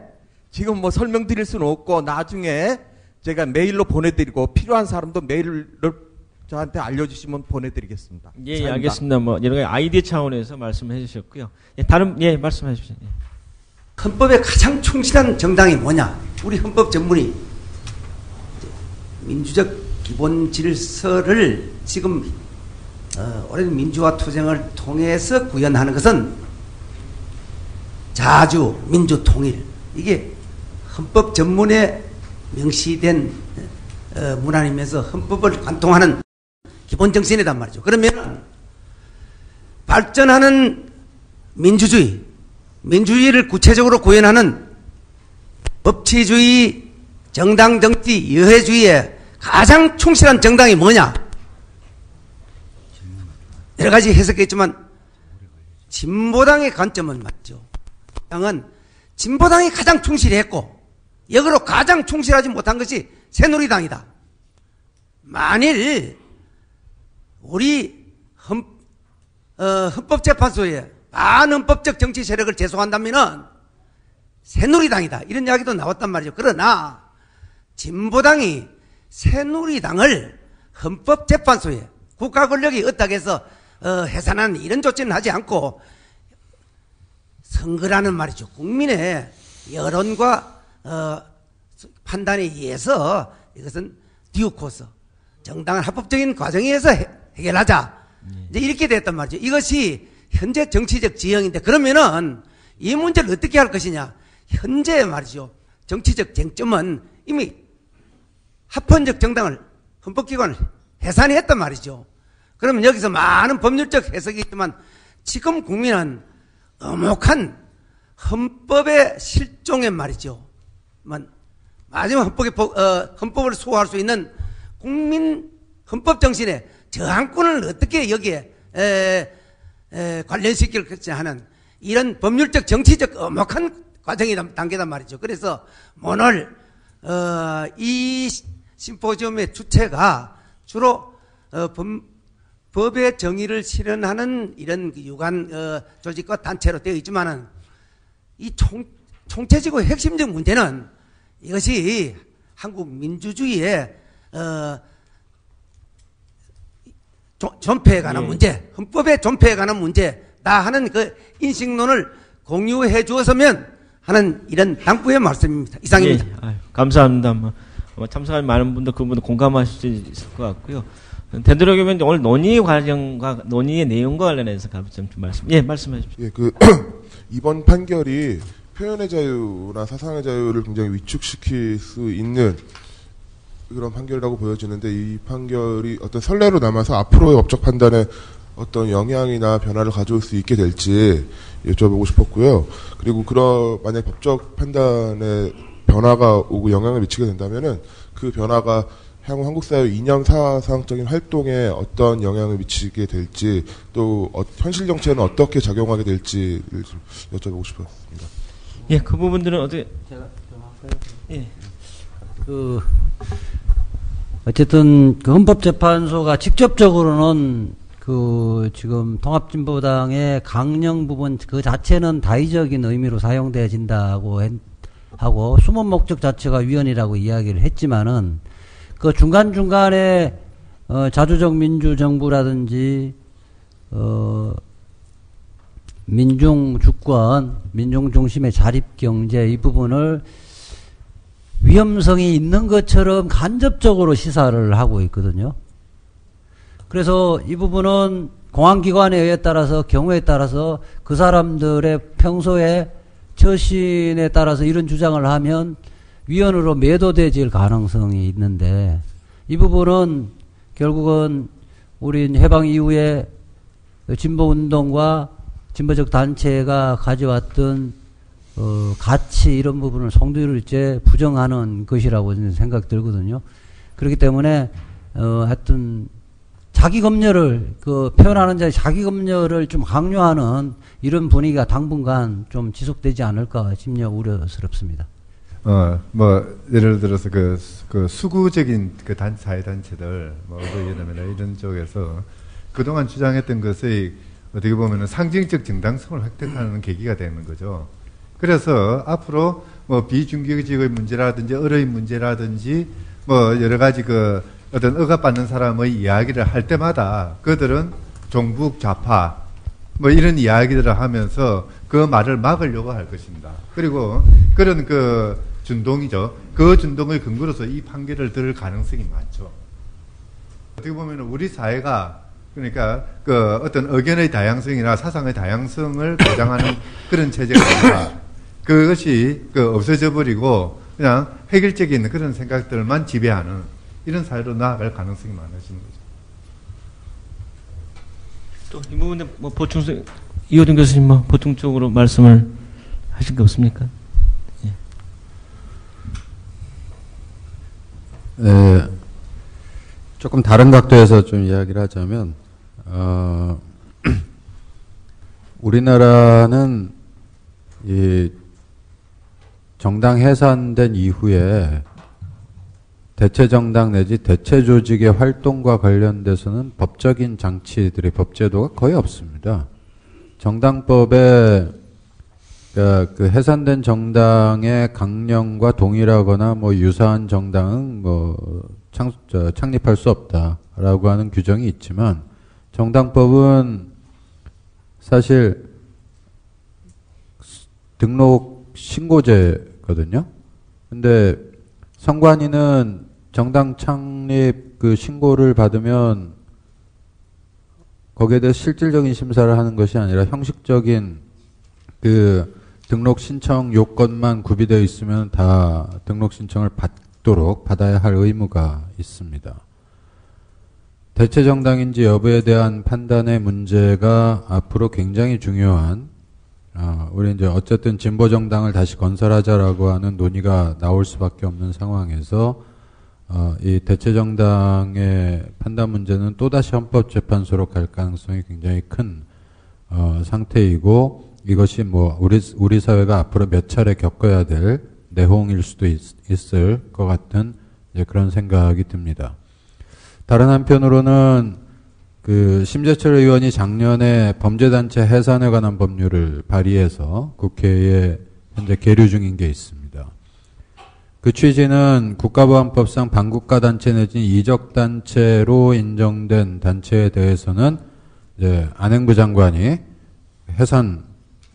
S8: 지금 설명드릴 수는 없고 나중에 제가 메일로 보내드리고 필요한 사람도 메일을 저한테 알려주시면 보내드리겠습니다.
S3: 예, 알겠습니다. 여러 가지 아이디어 차원에서 말씀해 주셨고요. 말씀해 주십시오. 예.
S9: 헌법에 가장 충실한 정당이 뭐냐? 우리 헌법 전문이 민주적 기본 질서를 지금 오랜 민주화 투쟁을 통해서 구현하는 것은 자주, 민주, 통일 이게 헌법 전문에 명시된 문안이면서 헌법을 관통하는 기본 정신이란 말이죠. 그러면 발전하는 민주주의를 구체적으로 구현하는 법치주의, 정당정치, 여회주의에 가장 충실한 정당이 뭐냐? 여러 가지 해석했지만 진보당의 관점은 맞죠. 당은 진보당이 가장 충실했고 역으로 가장 충실하지 못한 것이 새누리당이다. 만일 우리 헌법재판소에 반헌법적 정치 세력을 제소한다면은 새누리당이다. 이런 이야기도 나왔단 말이죠. 그러나 진보당이 새누리당을 헌법재판소에 국가 권력이 어떻게 해서 해산하는 이런 조치는 하지 않고 선거라는 말이죠. 국민의 여론과 판단에 의해서 이것은 듀 코스 정당한 합법적인 과정에 의해서 해결하자. 이제 이렇게 됐단 말이죠. 이것이 현재 정치적 지형인데 그러면은 이 문제를 어떻게 할 것이냐. 현재 말이죠. 정치적 쟁점은 이미 합헌적 정당을 헌법기관을 해산했단 말이죠. 그러면 여기서 많은 법률적 해석이 있지만 지금 국민은 엄혹한 헌법의 실종의 말이죠. 마지막 헌법을 수호할 수 있는 국민 헌법 정신의 저항권을 어떻게 여기에 관련시킬 것이냐 하는 이런 법률적 정치적 엄혹한 과정이 단계단 말이죠. 그래서 오늘 이 심포지엄의 주체가 주로 법의 정의를 실현하는 이런 유관 조직과 단체로 되어 있지만은 이 총체적이고 핵심적 문제는 이것이 한국 민주주의의 존폐에 관한 문제, 헌법의 존폐에 관한 문제다 하는 그 인식론을 공유해 주었으면 하는 이런 당부의 말씀입니다. 이상입니다.
S3: 예, 감사합니다. 참석한 많은 분들 그분도 공감하실 수 있을 것 같고요. 되도록이면 오늘 논의 과정과 논의의 내용과 관련해서 좀 말씀. 예, 말씀해 주십시오.
S10: 예, 이번 판결이 표현의 자유나 사상의 자유를 굉장히 위축시킬 수 있는 그런 판결이라고 보여지는데 이 판결이 어떤 선례로 남아서 앞으로의 법적 판단에 어떤 영향이나 변화를 가져올 수 있게 될지 여쭤보고 싶었고요. 그리고 만약 법적 판단에 변화가 오고 영향을 미치게 된다면은 그 변화가 향후 한국 사회 이념 사상적인 활동에 어떤 영향을 미치게 될지 또 현실 정치에는 어떻게 작용하게 될지를 좀 여쭤보고 싶었습니다.
S3: 예, 그 부분들은 어떻게
S6: 제가 좀 할까요?
S3: 예.
S6: 어쨌든 그 헌법재판소가 직접적으로는 지금 통합진보당의 강령 부분 그 자체는 다의적인 의미로 사용되어진다고 하고 숨은 목적 자체가 위헌이라고 이야기를 했지만은 그 중간중간에 자주적 민주정부라든지 민중주권, 민중중심의 자립경제 이 부분을 위험성이 있는 것처럼 간접적으로 시사를 하고 있거든요. 그래서 이 부분은 공안기관에 따라서 경우에 따라서 그 사람들의 평소에 처신에 따라서 이런 주장을 하면 위헌으로 매도되질 가능성이 있는데 이 부분은 결국은 우리 해방 이후에 진보운동과 진보적 단체가 가져왔던 가치 이런 부분을 송두리째 부정하는 것이라고 저는 생각 들거든요. 그렇기 때문에 하여튼 자기 검열을 표현하는 자의 자기 검열을 좀 강요하는 이런 분위기가 당분간 좀 지속되지 않을까 심려 우려스럽습니다.
S7: 예를 들어서 그 수구적인 사회단체들, 의회나 이런 쪽에서 그동안 주장했던 것의 어떻게 보면은 상징적 정당성을 획득하는 계기가 되는 거죠. 그래서 앞으로 비중개직의 문제라든지 의료의 문제라든지 여러 가지 어떤 억압받는 사람의 이야기를 할 때마다 그들은 종북 좌파 이런 이야기들을 하면서 그 말을 막으려고 할 것입니다. 그리고 그런 준동이죠. 그 준동의 근거로서 이 판결을 들을 가능성이 많죠. 어떻게 보면 우리 사회가 그러니까 어떤 의견의 다양성이나 사상의 다양성을 보장하는 그런 체제가 아니라 그것이 없어져 버리고 그냥 획일적인 그런 생각들만 지배하는 이런 사회로 나아갈 가능성이 많아지는 거죠.
S3: 또 이 부분에 보충성 이호준 교수님 보충적으로 말씀을 하신 게 없습니까?
S5: 조금 다른 각도에서 좀 이야기를 하자면 우리나라는 이 정당 해산된 이후에 대체정당 내지 대체조직의 활동과 관련돼서는 법적인 장치들이 법제도가 거의 없습니다. 정당법에 그 해산된 정당의 강령과 동일하거나 뭐 유사한 정당은 뭐 창립할 수 없다라고 하는 규정이 있지만 정당법은 사실 등록 신고제거든요. 근데 선관위는 정당 창립 그 신고를 받으면 거기에 대해 실질적인 심사를 하는 것이 아니라 형식적인 그 등록 신청 요건만 구비되어 있으면 다 등록 신청을 받아야 할 의무가 있습니다. 대체 정당인지 여부에 대한 판단의 문제가 앞으로 굉장히 중요한 우리 이제 어쨌든 진보 정당을 다시 건설하자라고 하는 논의가 나올 수밖에 없는 상황에서 이 대체 정당의 판단 문제는 또다시 헌법재판소로 갈 가능성이 굉장히 큰 상태이고 이것이 뭐 우리 사회가 앞으로 몇 차례 겪어야 될 내홍일 수도 있을 것 같은 이제 그런 생각이 듭니다. 다른 한편으로는 그 심재철 의원이 작년에 범죄단체 해산에 관한 법률을 발의해서 국회에 현재 계류 중인 게 있습니다. 그 취지는 국가보안법상 반국가단체 내지 이적단체로 인정된 단체에 대해서는 이제 안행부 장관이 해산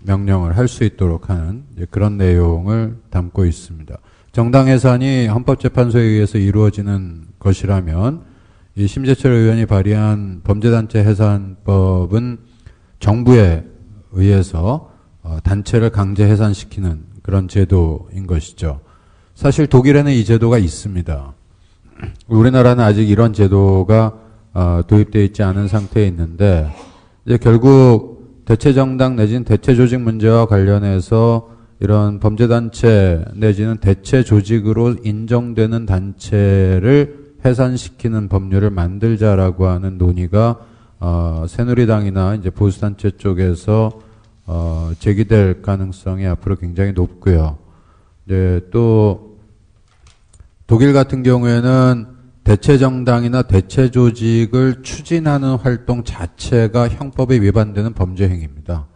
S5: 명령을 할 수 있도록 하는 이제 그런 내용을 담고 있습니다. 정당 해산이 헌법재판소에 의해서 이루어지는 것이라면 이 심재철 의원이 발의한 범죄단체 해산법은 정부에 의해서 단체를 강제 해산시키는 그런 제도인 것이죠. 사실 독일에는 이 제도가 있습니다. 우리나라는 아직 이런 제도가 도입되어 있지 않은 상태에 있는데 이제 결국 대체정당 내지는 대체조직 문제와 관련해서 이런 범죄단체 내지는 대체조직으로 인정되는 단체를 해산시키는 법률을 만들자라고 하는 논의가 새누리당이나 이제 보수단체 쪽에서 제기될 가능성이 앞으로 굉장히 높고요. 이제 또 독일 같은 경우에는 대체정당이나 대체조직을 추진하는 활동 자체가 형법에 위반되는 범죄 행위입니다.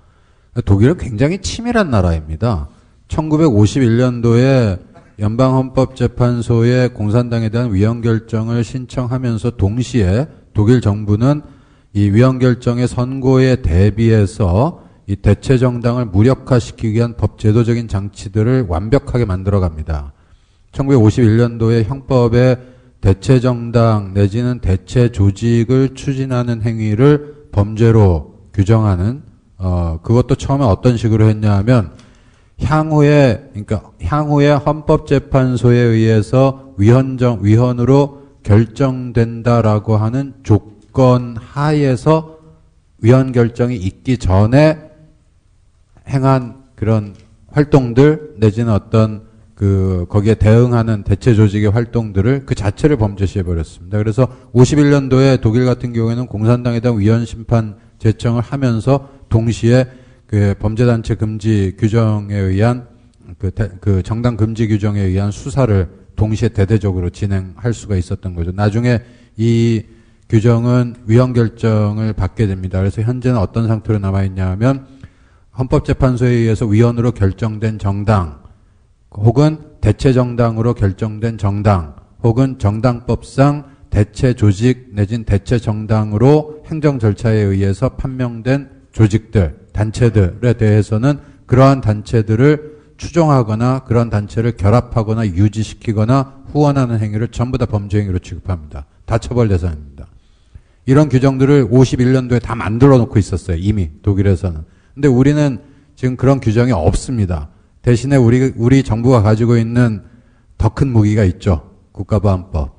S5: 독일은 굉장히 치밀한 나라입니다. 1951년도에 연방헌법재판소에 공산당에 대한 위헌결정을 신청하면서 동시에 독일 정부는 이 위헌결정의 선고에 대비해서 이 대체정당을 무력화시키기 위한 법제도적인 장치들을 완벽하게 만들어갑니다. 1951년도에 형법에 대체정당 내지는 대체조직을 추진하는 행위를 범죄로 규정하는 그것도 처음에 어떤 식으로 했냐 하면 향후에 헌법재판소에 의해서 위헌으로 결정된다라고 하는 조건 하에서 위헌 결정이 있기 전에 행한 그런 활동들 내지는 어떤 거기에 대응하는 대체 조직의 활동들을 그 자체를 범죄시해 버렸습니다. 그래서 51년도에 독일 같은 경우에는 공산당에 대한 위헌 심판 제청을 하면서 동시에 그 범죄단체 금지 규정에 의한 그 정당 금지 규정에 의한 수사를 동시에 대대적으로 진행할 수가 있었던 거죠. 나중에 이 규정은 위헌 결정을 받게 됩니다. 그래서 현재는 어떤 상태로 남아 있냐 하면 헌법재판소에 의해서 위헌으로 결정된 정당 혹은 대체정당으로 결정된 정당 혹은 정당법상 대체조직 내진 대체정당으로 행정 절차에 의해서 판명된 조직들, 단체들에 대해서는 그러한 단체들을 추종하거나 그런 단체를 결합하거나 유지시키거나 후원하는 행위를 전부 다 범죄 행위로 취급합니다. 다 처벌 대상입니다. 이런 규정들을 51년도에 다 만들어 놓고 있었어요. 이미 독일에서는. 근데 우리는 지금 그런 규정이 없습니다. 대신에 우리 정부가 가지고 있는 더 큰 무기가 있죠. 국가보안법.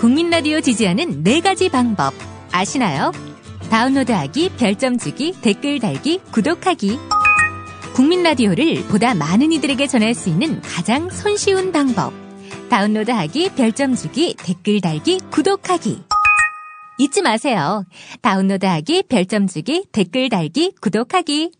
S11: 국민라디오 지지하는 4가지 방법 아시나요? 다운로드하기, 별점 주기, 댓글 달기, 구독하기. 국민라디오를 보다 많은 이들에게 전할 수 있는 가장 손쉬운 방법. 다운로드하기, 별점 주기, 댓글 달기, 구독하기. 잊지 마세요. 다운로드하기, 별점 주기, 댓글 달기, 구독하기.